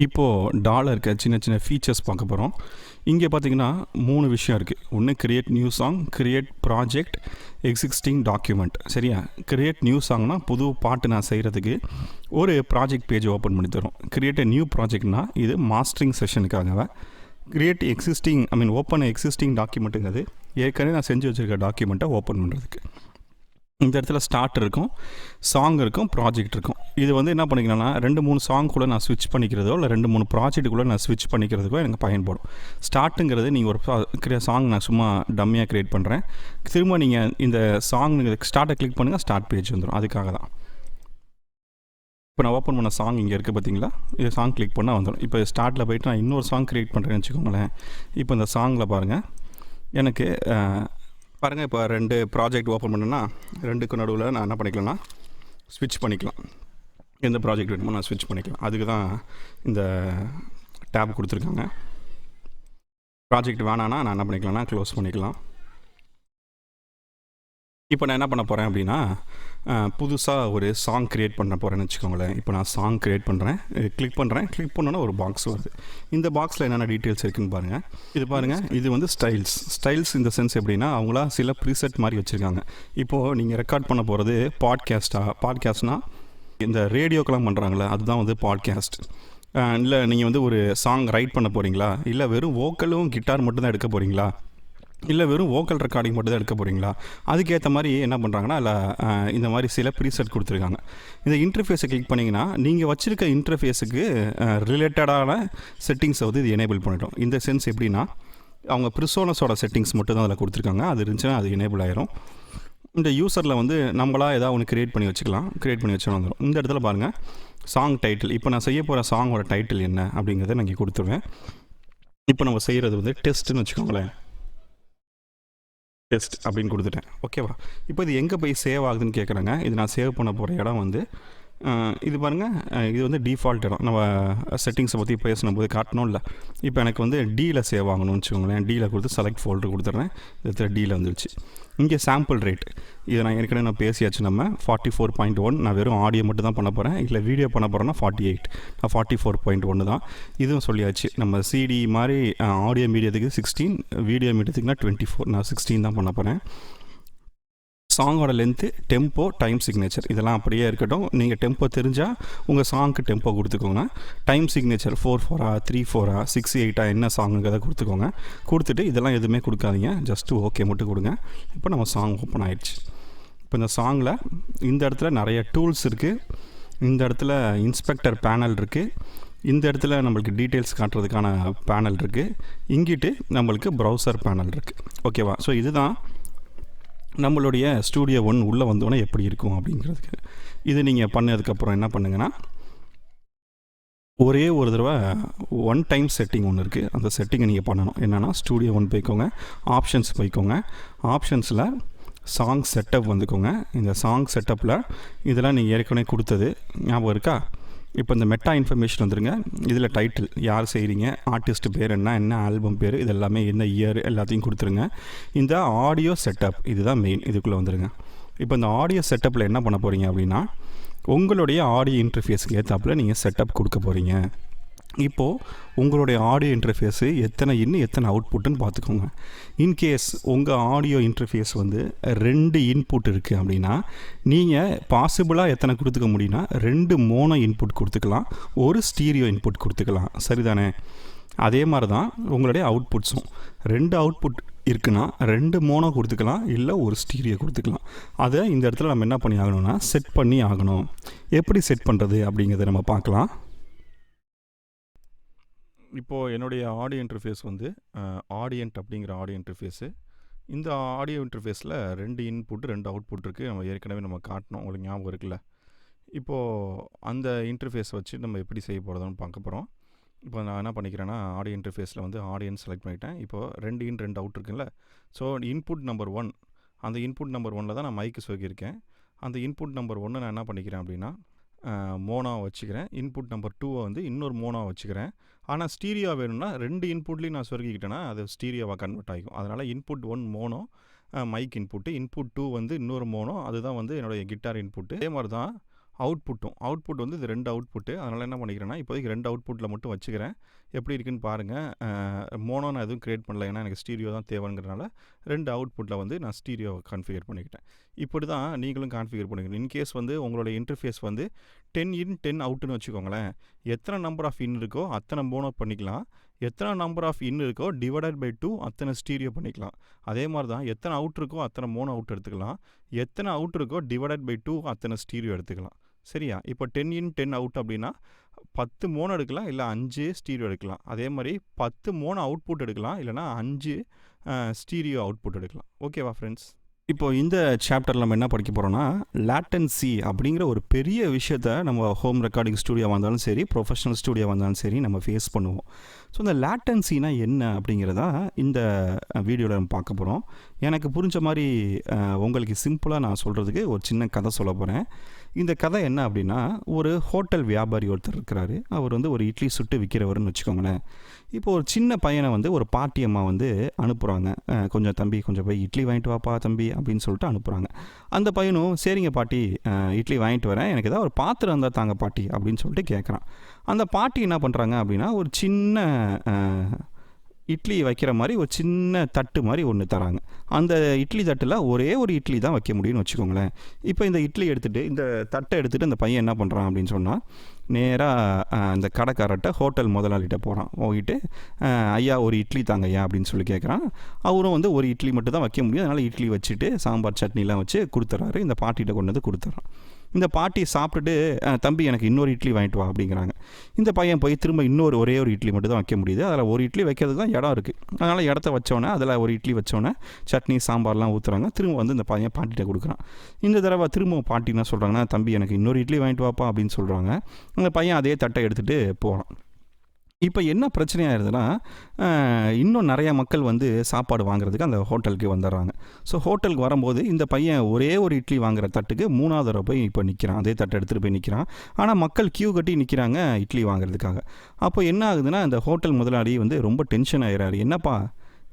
இப்போது டாலருக்கு சின்ன சின்ன ஃபீச்சர்ஸ் பார்க்க போகிறோம். இங்கே பார்த்தீங்கன்னா 3 விஷயம் இருக்குது. ஒன்று create new song, create project, existing document. சரியா. கிரியேட் நியூ சாங்னா புது பாட்டு நான் செய்கிறதுக்கு ஒரு ப்ராஜெக்ட் பேஜ் ஓப்பன் பண்ணி தரும். கிரியேட் நியூ ப்ராஜெக்ட்னா இது மாஸ்டரிங் செஷனுக்காக. கிரியேட் ஓப்பன் எக்ஸிஸ்டிங் டாக்குமெண்ட்டுங்கிறது ஏற்கனவே நான் செஞ்சு வச்சுருக்க டாக்குமெண்ட்டை ஓப்பன் பண்ணுறதுக்கு. இந்த இடத்துல ஸ்டார்ட் இருக்கும், சாங் இருக்கும், ப்ராஜெக்ட் இருக்கும். இது வந்து என்ன பண்ணிக்கலாம்னா 2-3 சாங் கூட நான் ஸ்விட்ச் பண்ணிக்கிறதோ இல்லை 2-3 ப்ராஜெக்ட்டுக்குள்ளே நான் ஸ்விட்ச் பண்ணிக்கிறதுக்கோ எனக்கு பயன்படும். ஸ்டார்ட்டுங்கிறது நீங்கள் ஒரு சாங் நான் சும்மா டம்மியாக க்ரியேட் பண்ணுறேன். திரும்ப நீங்கள் இந்த சாங் ஸ்டார்ட்டை கிளிக் பண்ணுங்கள், ஸ்டார்ட் பேஜ் வந்துடும். அதுக்காக தான் இப்போ நான் ஓப்பன் பண்ண சாங் இங்கே இருக்குது பார்த்தீங்களா. இது சாங் கிளிக் பண்ணால் வந்துடும். இப்போ ஸ்டார்ட்டில் போய்ட்டு நான் இன்னொரு சாங் க்ரியேட் பண்ணுறேன்னு வச்சுக்கோங்களேன். இப்போ இந்த சாங்கில் பாருங்கள், எனக்கு பாருங்கள் இப்போ 2 ப்ராஜெக்ட் ஓப்பன் பண்ணேன்னா 2க்கு நடுவில் நான் என்ன பண்ணிக்கலாம்னா ஸ்விட்ச் பண்ணிக்கலாம். எந்த ப்ராஜெக்ட் வேணுமோ நான் ஸ்விட்ச் பண்ணிக்கலாம். அதுக்கு தான் இந்த டேப் கொடுத்துருக்காங்க. ப்ராஜெக்ட் வேணான்னா நான் என்ன பண்ணிக்கலாம்னா க்ளோஸ் பண்ணிக்கலாம். இப்போ நான் என்ன பண்ண போகிறேன் அப்படின்னா புதுசாக ஒரு சாங் க்ரியேட் பண்ண போகிறேன்னு வச்சுக்கோங்களேன். இப்போ நான் சாங் க்ரியேட் பண்ணுறேன், கிளிக் பண்ணோன்னா ஒரு பாக்ஸ் வருது. இந்த பாக்ஸில் என்னென்ன டீட்டெயில்ஸ் இருக்குதுன்னு பாருங்கள். இது பாருங்கள், இது வந்து ஸ்டைல்ஸ் இந்த சென்ஸ் எப்படின்னா அவங்களா சில ப்ரீசெட் மாதிரி வச்சுருக்காங்க. இப்போது நீங்கள் ரெக்கார்ட் பண்ண போகிறது பாட்காஸ்ட்னா இந்த ரேடியோக்கெலாம் பண்ணுறாங்களே அதுதான் வந்து பாட்காஸ்ட். இல்லை நீங்கள் வந்து ஒரு சாங் ரைட் பண்ண போகிறீங்களா, இல்லை வெறும் வோக்கலும் கிட்டார் மட்டும்தான் எடுக்க போகிறீங்களா, இல்லை வெறும் வோக்கல் ரெக்கார்டிங் மட்டும் தான் எடுக்க போகிறீங்களா, அதுக்கேற்ற மாதிரி என்ன பண்ணுறாங்கன்னா இல்லை இந்த மாதிரி சில ப்ரீசெட் கொடுத்துருக்காங்க. இந்த இன்டர்ஃபேஸை கிளிக் பண்ணிங்கன்னா நீங்கள் வச்சுருக்க இன்டர்ஃபேஸுக்கு ரிலேட்டடான செட்டிங்ஸை வந்து இது எனேபிள் பண்ணிட்டோம். இந்த சென்ஸ் எப்படின்னா அவங்க ப்ரிசோனஸோட செட்டிங்ஸ் மட்டும் தான் அதில் கொடுத்துருக்காங்க. அது இருந்துச்சுன்னா அது எனேபிள் ஆயிரும். இந்த யூசரில் வந்து நம்மளாக ஏதாவது ஒன்று க்ரியேட் பண்ணி வச்சுன்னா வந்துடும். இந்த இடத்துல பாருங்கள் சாங் டைட்டில். இப்போ நான் செய்ய போகிற சாங்கோட டைட்டில் என்ன அப்படிங்கிறத நான் இங்கே கொடுத்துருவேன். இப்போ நம்ம செய்கிறது வந்து டெஸ்ட்டுன்னு வச்சுக்கோங்களேன். டெஸ்ட் அப்படின்னு கொடுத்துட்டேன். ஓகேவா. இப்போ இது எங்கே போய் சேவ் ஆகுதுன்னு கேட்குறாங்க. இது நான் சேவ் பண்ண போகிற இடம் வந்து இது பாருங்கள், இது வந்து டிஃபால்ட் இடம். நம்ம செட்டிங்ஸை பற்றி பேசின போது காட்டணும் இல்லை. இப்போ எனக்கு வந்து டியில் சேவ் ஆகணும்னு வச்சுக்கோங்களேன். டியில் கொடுத்து செலக்ட் ஃபோல்டர் கொடுத்துட்றேன். இது டியில் வந்துடுச்சு. இங்கே சாம்பிள் ரேட் இதை நான் ஏற்கனவே நான் பேசியாச்சு. நம்ம 44.1 நான் வெறும் ஆடியோ மட்டும் தான் பண்ண போகிறேன். இல்லை வீடியோ பண்ண போகிறேன்னா 48, நான் 44.1 தான். இதுவும் சொல்லியாச்சு. நம்ம சிடி மாதிரி ஆடியோ மீடியத்துக்கு 16, வீடியோ மீடியத்துக்குனா 24, நான் 16 தான் பண்ண போகிறேன். சாங்கோட லென்த்து, டெம்போ, டைம் சிக்னேச்சர் இதெல்லாம் அப்படியே இருக்கட்டும். நீங்கள் டெம்போ தெரிஞ்சால் உங்கள் சாங்க்கு டெம்போ கொடுத்துக்கோங்க. டைம் சிக்னேச்சர் 4/4, 3/4, 6/8 என்ன சாங்குங்கிறத கொடுத்துக்கோங்க. கொடுத்துட்டு இதெல்லாம் எதுவுமே கொடுக்காதீங்க, ஜஸ்ட்டு ஓகே மட்டும் கொடுங்க. இப்போ நம்ம சாங் ஓப்பன் ஆகிடுச்சு. இப்போ இந்த சாங்கில் இந்த இடத்துல நிறைய டூல்ஸ் இருக்குது. இந்த இடத்துல இன்ஸ்பெக்டர் பேனல் இருக்குது. இந்த இடத்துல நம்மளுக்கு டீட்டெயில்ஸ் காட்டுறதுக்கான பேனல் இருக்குது. இங்கிட்டு நம்மளுக்கு ப்ரௌசர் பேனல் இருக்குது. ஓகேவா? ஸோ இதுதான் நம்மளுடைய ஸ்டூடியோ ஒன் உள்ளே வந்தோடனே எப்படி இருக்கும் அப்படிங்கிறதுக்கு. இது நீங்கள் பண்ணதுக்கப்புறம் என்ன பண்ணுங்கன்னா, ஒரே ஒரு தடவை ஒன் டைம் செட்டிங் ஒன்று இருக்குது. அந்த செட்டிங்கை நீங்கள் பண்ணணும். என்னென்னா, ஸ்டூடியோ ஒன் போய்க்கோங்க, ஆப்ஷன்ஸ் போய்க்கோங்க. ஆப்ஷன்ஸில் சாங் செட்டப் வந்துக்கோங்க. இந்த சாங் செட்டப்பில் இதெல்லாம் நீங்கள் ஏற்கனவே கொடுத்தது ஞாபகம் இருக்கா? இப்போ இந்த மெட்டா இன்ஃபர்மேஷன் வந்துருங்க. இதில் டைட்டில், யார் செய்கிறீங்க, ஆர்டிஸ்ட் பேர் என்ன ஆல்பம் பேர், இது எல்லாமே என்ன இயர் எல்லாத்தையும் கொடுத்துருங்க. இந்த ஆடியோ செட்டப் இதுதான் மெயின். இதுக்குள்ளே வந்துடுங்க. இப்போ இந்த ஆடியோ செட்டப்பில் என்ன பண்ண போகிறீங்க அப்படின்னா, உங்களுடைய ஆடியோ இன்டர்ஃபேஸுக்கு ஏற்றாப்புல நீங்கள் செட்டப் கொடுக்க போகிறீங்க. இப்போது உங்களுடைய ஆடியோ இன்டர்ஃபேஸு எத்தனை எத்தனை அவுட்புட்டுன்னு பார்த்துக்கோங்க. இன்கேஸ் உங்கள் ஆடியோ இன்டர்ஃபேஸ் வந்து 2 இன்புட் இருக்குது அப்படின்னா, நீங்கள் பாசிபிளாக எத்தனை கொடுத்துக்க முடியும்னா 2 மோனோ இன்புட் கொடுத்துக்கலாம், ஒரு ஸ்டீரியோ இன்புட் கொடுத்துக்கலாம். சரிதானே? அதே மாதிரி தான் உங்களுடைய அவுட்புட்ஸும் 2 அவுட்புட் இருக்குன்னா 2 மோனோ கொடுத்துக்கலாம், இல்லை ஒரு ஸ்டீரியோ கொடுத்துக்கலாம். அதை இந்த இடத்துல நம்ம என்ன பண்ணி ஆகணும்னா செட் பண்ணி ஆகணும். எப்படி செட் பண்ணுறது அப்படிங்கிறத நம்ம பார்க்கலாம். இப்போது என்னுடைய ஆடியோ இன்டர்ஃபேஸ் வந்து ஆடியன்ட் அப்படிங்கிற ஆடியோ இன்டர்ஃபேஸு. இந்த ஆடியோ இன்டர்ஃபேஸில் 2 இன்புட் 2 அவுட்புட் இருக்குது. நம்ம ஏற்கனவே நம்ம காட்டினோம், உங்களுக்கு ஞாபகம் இருக்குல்ல? இப்போது அந்த இன்டர்ஃபேஸ் வச்சு நம்ம எப்படி செய்ய போகிறதுன்னு பார்க்க போகிறோம். இப்போ நான் என்ன பண்ணிக்கிறேன்னா, ஆடியோ இன்டர்ஃபேஸில் வந்து ஆடியன்ஸ் செலக்ட் பண்ணிட்டேன். இப்போது 2 இன் 2 அவுட் இருக்குல்ல? ஸோ இன்புட் நம்பர் 1, அந்த இன்புட் நம்பர் 1ல் தான் நான் மைக்கு சொருகியிருக்கேன். அந்த இன்புட் நம்பர் 1 நான் என்ன பண்ணிக்கிறேன் அப்படின்னா, மோனோவை வச்சுக்கிறேன். இன்புட் நம்பர் 2 வந்து இன்னொரு மோனோவை வச்சுக்கிறேன். ஆனால் ஸ்டீரியோ வேணும்னா 2 இன்புட்லேயும் நான் சொருகிக்கிட்டேன்னா அது ஸ்டீரியோவாக கன்வெர்ட் ஆகிக்கும். அதனால் input 1 mono mic input, input 2 வந்து இன்னொரு மோனோ, அதுதான் வந்து என்னுடைய கிட்டார் இன்புட்டு. அதே மாதிரி தான் அவுட்புட் வந்து இது 2 அவுட்புட்டு. அதனால் என்ன பண்ணிக்கிறேன்னா, இப்போதைக்கு 2 அவுட்புட்டில் மட்டும் வச்சுக்கிறேன். எப்படி இருக்குன்னு பாருங்கள். மோனோ நான் எதுவும் க்ரியேட் பண்ணல, ஏன்னா எனக்கு ஸ்டீரியோ தான் தேவைங்கிறனால 2 அவுட்புட்டில் வந்து நான் ஸ்டீரியோ கான்ஃபிகர் பண்ணிக்கிட்டேன். இப்படி தான் நீங்களும் கான்ஃபிகர் பண்ணிக்கணும். இன்கேஸ் வந்து உங்களோட இன்டர்ஃபேஸ் வந்து 10 இன் 10 அவுட்டுன்னு வச்சுக்கோங்களேன். எத்தனை நம்பர் ஆஃப் இன் இருக்கோ அத்தனை மோனோ பண்ணிக்கலாம். எத்தனை நம்பர் ஆஃப் இன் இருக்கோ டிவைடட் பை 2 அத்தனை ஸ்டீரியோ பண்ணிக்கலாம். அதே மாதிரி தான் எத்தனை அவுட் இருக்கோ அத்தனை மோனோ அவுட் எடுத்துக்கலாம். எத்தனை அவுட் இருக்கோ டிவைடட் பை 2 அத்தனை ஸ்டீரியோ எடுத்துக்கலாம். சரியா? இப்போ 10 இன் 10 அவுட் அப்படின்னா 10 மோனோ எடுக்கலாம், இல்லை 5 ஸ்டீரியோ எடுக்கலாம். அதே மாதிரி 10 மோனோ அவுட்புட் எடுக்கலாம், இல்லைனா 5 ஸ்டீரியோ அவுட்புட் எடுக்கலாம். ஓகேவா ஃப்ரெண்ட்ஸ்? இப்போது இந்த சாப்டரில் நம்ம என்ன படிக்க போகிறோன்னா, லேட்டன்சி அப்படிங்கிற ஒரு பெரிய விஷயத்தை நம்ம ஹோம் ரெக்கார்டிங் ஸ்டூடியோவாக இருந்தாலும் சரி, ப்ரொஃபஷனல் ஸ்டூடியோவாக இருந்தாலும் சரி நம்ம ஃபேஸ் பண்ணுவோம். ஸோ இந்த லேட்டன்சினா என்ன அப்படிங்கிறதா இந்த வீடியோவில் நம்ம பார்க்க போகிறோம். எனக்கு புரிஞ்ச மாதிரி உங்களுக்கு சிம்பிளாக நான் சொல்கிறதுக்கு ஒரு சின்ன கதை சொல்ல போகிறேன். இந்த கதை என்ன அப்படின்னா, ஒரு ஹோட்டல் வியாபாரி ஒருத்தர் இருக்கிறாரு. அவர் வந்து ஒரு இட்லி சுட்டு விற்கிறவர்னு வச்சுக்கோங்களேன். இப்போ ஒரு சின்ன பையனை வந்து ஒரு பாட்டி அம்மா வந்து அனுப்புகிறாங்க. கொஞ்சம் தம்பி கொஞ்சம் போய் இட்லி வாங்கிட்டு வாப்பா தம்பி அப்படின்னு சொல்லிட்டு அனுப்புகிறாங்க. அந்த பையனும் சரிங்க பாட்டி, இட்லி வாங்கிட்டு வரேன், எனக்கு ஏதாவது ஒரு பாத்திரம் இருந்தால் தாங்க பாட்டி அப்படின்னு சொல்லிட்டு கேட்குறான். அந்த பாட்டி என்ன பண்ணுறாங்க அப்படின்னா, ஒரு சின்ன இட்லி வைக்கிற மாதிரி ஒரு சின்ன தட்டு மாதிரி ஒன்று தராங்க. அந்த இட்லி தட்டில் ஒரே ஒரு இட்லி தான் வைக்க முடியும்னு வச்சுக்கோங்களேன். இப்போ இந்த இட்லி எடுத்துகிட்டு, இந்த தட்டை எடுத்துகிட்டு அந்த பையன் என்ன பண்ணுறான் அப்படின்னு சொன்னால், நேராக அந்த கடைக்காரர்கிட்ட ஹோட்டல் முதலாளிகிட்ட போகிறான். போயிட்டு ஐயா ஒரு இட்லி தாங்க ஐயா அப்படின்னு சொல்லி கேட்குறான். அவரும் வந்து ஒரு இட்லி மட்டும் தான் வைக்க முடியும், அதனால் இட்லி வச்சுட்டு சாம்பார் சட்னிலாம் வச்சு கொடுத்துட்றாரு. இந்த பாட்டிகிட்ட கொண்டு வந்து கொடுத்துட்றான். இந்த பாட்டி சாப்பிட்டுட்டு தம்பி எனக்கு இன்னொரு இட்லி வாங்கிட்டு வா அப்படிங்கிறாங்க. இந்த பையன் போய் திரும்ப ஒரே ஒரு இட்லி மட்டும் தான் வைக்க முடியுது. அதில் ஒரு இட்லி வைக்கிறதுக்கு தான் இடம் இருக்குது. அதனால் இடத்த வச்சோன்னே அதில் ஒரு இட்லி வச்சோன்னே சட்னி சாம்பார்லாம் ஊற்றுறாங்க. திரும்ப வந்து இந்த பையன் பாட்டிகிட்ட கொடுக்குறான். இந்த தடவை திரும்ப பாட்டி என்ன சொல்கிறாங்கன்னா, தம்பி எனக்கு இன்னொரு இட்லி வாங்கிட்டு வாப்பா அப்படின்னு சொல்கிறாங்க. அந்த பையன் அதே தட்டை எடுத்துகிட்டு போகிறான். இப்போ என்ன பிரச்சனையாயிருதுன்னா, இன்னும் நிறையா மக்கள் வந்து சாப்பாடு வாங்குறதுக்கு அந்த ஹோட்டலுக்கு வந்துடுறாங்க. ஸோ ஹோட்டலுக்கு வரும்போது இந்த பையன் ஒரே ஒரு இட்லி வாங்குகிற தட்டுக்கு 3வது தடவை போய் இப்போ நிற்கிறான். அதே தட்டை எடுத்துகிட்டு போய் நிற்கிறான். ஆனால் மக்கள் கியூ கட்டி நிற்கிறாங்க இட்லி வாங்குறதுக்காக. அப்போ என்ன ஆகுதுன்னா, இந்த ஹோட்டல் முதலாளி வந்து ரொம்ப டென்ஷன் ஆகிறாரு. என்னப்பா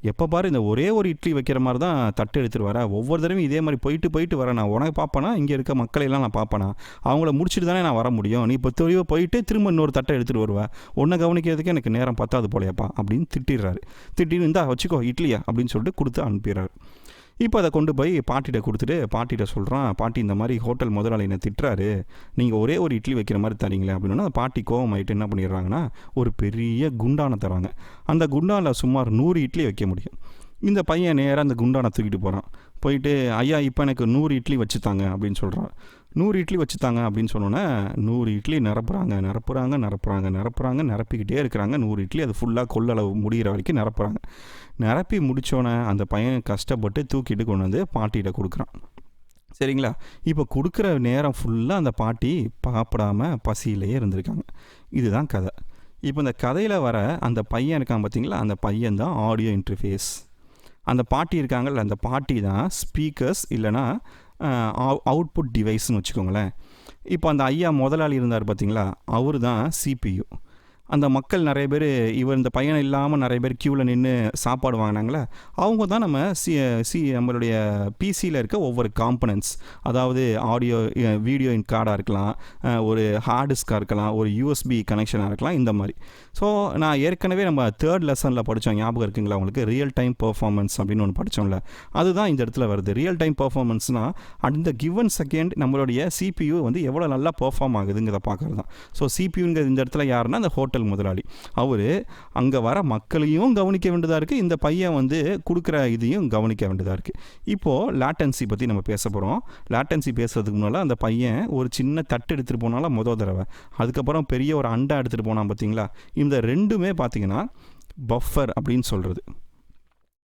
எப்போ பாரு இந்த ஒரே ஒரு இட்லி வைக்கிற மாதிரி தான் தட்டு எடுத்துகிட்டு வர, ஒவ்வொரு தடவையும் இதே மாதிரி போயிட்டு வரேன், நான் உனக்கு பார்ப்பேனா இங்கே இருக்க மக்களையெல்லாம் நான் பார்ப்பேனா, அவங்கள முடிச்சுட்டு தானே நான் வர முடியும், நீ இப்போ தெளிவாக போயிட்டு திரும்ப இன்னொரு தட்டை எடுத்துகிட்டு வருவேன், உன்னை கவனிக்கிறதுக்கு எனக்கு நேரம் பத்தாது போலையாப்பா அப்படின்னு திட்டிடுறாரு. திட்டின்னு இருந்தா வச்சுக்கோ இட்லியா அப்படின்னு சொல்லிட்டு கொடுத்து அனுப்பிடுறாரு. இப்போ அதை கொண்டு போய் பாட்டிகிட்ட கொடுத்துட்டு பாட்டிகிட்ட சொல்கிறான், பாட்டி இந்த மாதிரி ஹோட்டல் முதலாளி என்னை திட்டுறாரு, நீங்கள் ஒரே ஒரு இட்லி வைக்கிற மாதிரி தரீங்களே அப்படின்னா, அந்த பாட்டி கோவமாயிட்டு என்ன பண்ணிடுறாங்கன்னா, ஒரு பெரிய குண்டானை தராங்க. அந்த குண்டானில் சுமார் 100 இட்லி வைக்க முடியும். இந்த பையன் நேராக அந்த குண்டானை தூக்கிட்டு போகிறான். போயிட்டு ஐயா இப்போ எனக்கு 100 இட்லி வச்சுத்தாங்க அப்படின்னு சொல்கிறான். 100 இட்லி வச்சுத்தாங்க அப்படின்னு சொன்னோன்னே 100 இட்லி நிரப்பிக்கிட்டே இருக்கிறாங்க. 100 இட்லி அது ஃபுல்லாக கொள்ளளவு முடிகிற வரைக்கும் நிரப்புறாங்க. நிரப்பி முடித்தோன்னே அந்த பையன் கஷ்டப்பட்டு தூக்கிட்டு கொண்டு வந்து பாட்டிகிட்ட கொடுக்குறான். சரிங்களா? இப்போ கொடுக்குற நேரம் ஃபுல்லாக அந்த பாட்டி சாப்பிடாமல் பசியிலேயே இருந்திருக்காங்க. இதுதான் கதை. இப்போ இந்த கதையில் வர அந்த பையன் இருக்கான் பார்த்தீங்களா, அந்த பையன் தான் ஆடியோ இன்டர்ஃபேஸ். அந்த பாட்டி இருக்காங்கல்ல, அந்த பாட்டி தான் ஸ்பீக்கர்ஸ் இல்லைனா அவுட்புட் டிவைஸ்னு வச்சுக்கோங்களேன். இப்போ அந்த ஐயா முதலாளி இருந்தார் பார்த்தீங்களா, அவர் தான் சிபியு. அந்த மக்கள் நிறைய பேர் இந்த பையனை இல்லாமல் நிறைய பேர் க்யூவில் நின்று சாப்பாடு வாங்கினாங்களே, அவங்க தான் நம்மளுடைய பிசியில் இருக்க ஒவ்வொரு காம்பனன்ட்ஸ். அதாவது ஆடியோ வீடியோ கார்டாக இருக்கலாம், ஒரு ஹார்ட் டிஸ்காக இருக்கலாம், ஒரு யூஎஸ்பி கனெக்ஷனாக இருக்கலாம், இந்த மாதிரி. ஸோ நான் ஏற்கனவே நம்ம 3rd லெசனில் படித்தோம், ஞாபகம் இருக்குங்களா உங்களுக்கு? ரியல் டைம் பெர்ஃபார்மன்ஸ் அப்படின்னு ஒன்று படித்தோம்ல, அதுதான் இந்த இடத்துல வருது. ரியல் டைம் பெர்ஃபார்மன்ஸ்னால் அந்த கிவன் செகண்ட் நம்மளுடைய சிபியு எவ்வளோ நல்லா பெர்ஃபார்ம் ஆகுதுங்கிறத பார்க்குறது தான். ஸோ சிபியுங்கிறது இந்த இடத்துல யாருன்னா அந்த ஹோட்டல் முதலாளி. அவர் அங்கே வர மக்களையும் கவனிக்க வேண்டியதாக இருக்குது, இந்த பையன் கொடுக்குற இதையும் கவனிக்க வேண்டியதாக இருக்குது. இப்போது லேட்டன்சி பற்றி நம்ம பேச போகிறோம். லேட்டன்சி பேசுறதுக்கு முன்னால் அந்த பையன் ஒரு சின்ன தட்டு எடுத்துகிட்டு போனாலும் மொதல் தடவை, அதுக்கப்புறம் பெரிய ஒரு அண்டா எடுத்துகிட்டு போனான் பார்த்தீங்களா, இந்த ரெண்டுமே பார்த்தீங்கன்னா பஃபர் அப்படின்னு சொல்கிறது.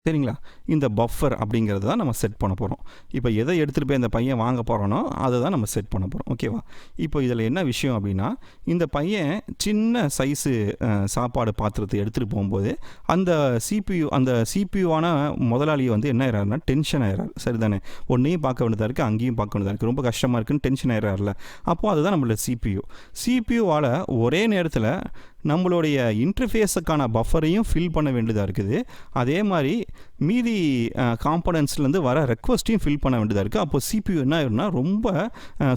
சரிங்களா? இந்த பஃபர் அப்படிங்கிறது தான் நம்ம செட் பண்ண போகிறோம். இப்போ எதை எடுத்துகிட்டு போய் அந்த பையன் வாங்க போகிறோனோ அதை தான் நம்ம செட் பண்ண போகிறோம். ஓகேவா? இப்போ இதில் என்ன விஷயம் அப்படின்னா, இந்த பையன் சின்ன சைஸு சாப்பாடு பாத்திரத்தை எடுத்துகிட்டு போகும்போது அந்த சிபியூவான முதலாளி என்ன ஆகிறாருன்னா டென்ஷன் ஆகிறார். சரிதானே? ஒன்றையும் பார்க்க வேண்டியதாக இருக்குது, அங்கேயும் பார்க்க வேண்டியதாக இருக்குது, ரொம்ப கஷ்டமாக இருக்குன்னு டென்ஷன் ஆகிறார்ல. அப்போது அதுதான் நம்மளோட சிபியூவால் ஒரே நேரத்தில் நம்மளுடைய இன்டர்ஃபேஸுக்கான பஃபரையும் ஃபில் பண்ண வேண்டியதாக இருக்குது, அதே மாதிரி மீதி காம்பனன்ட்ஸ்லேருந்து வர ரெக்வஸ்ட்டையும் ஃபில் பண்ண வேண்டியதாக இருக்குது. அப்போ சிபியூ என்ன ஆயிரும்னா ரொம்ப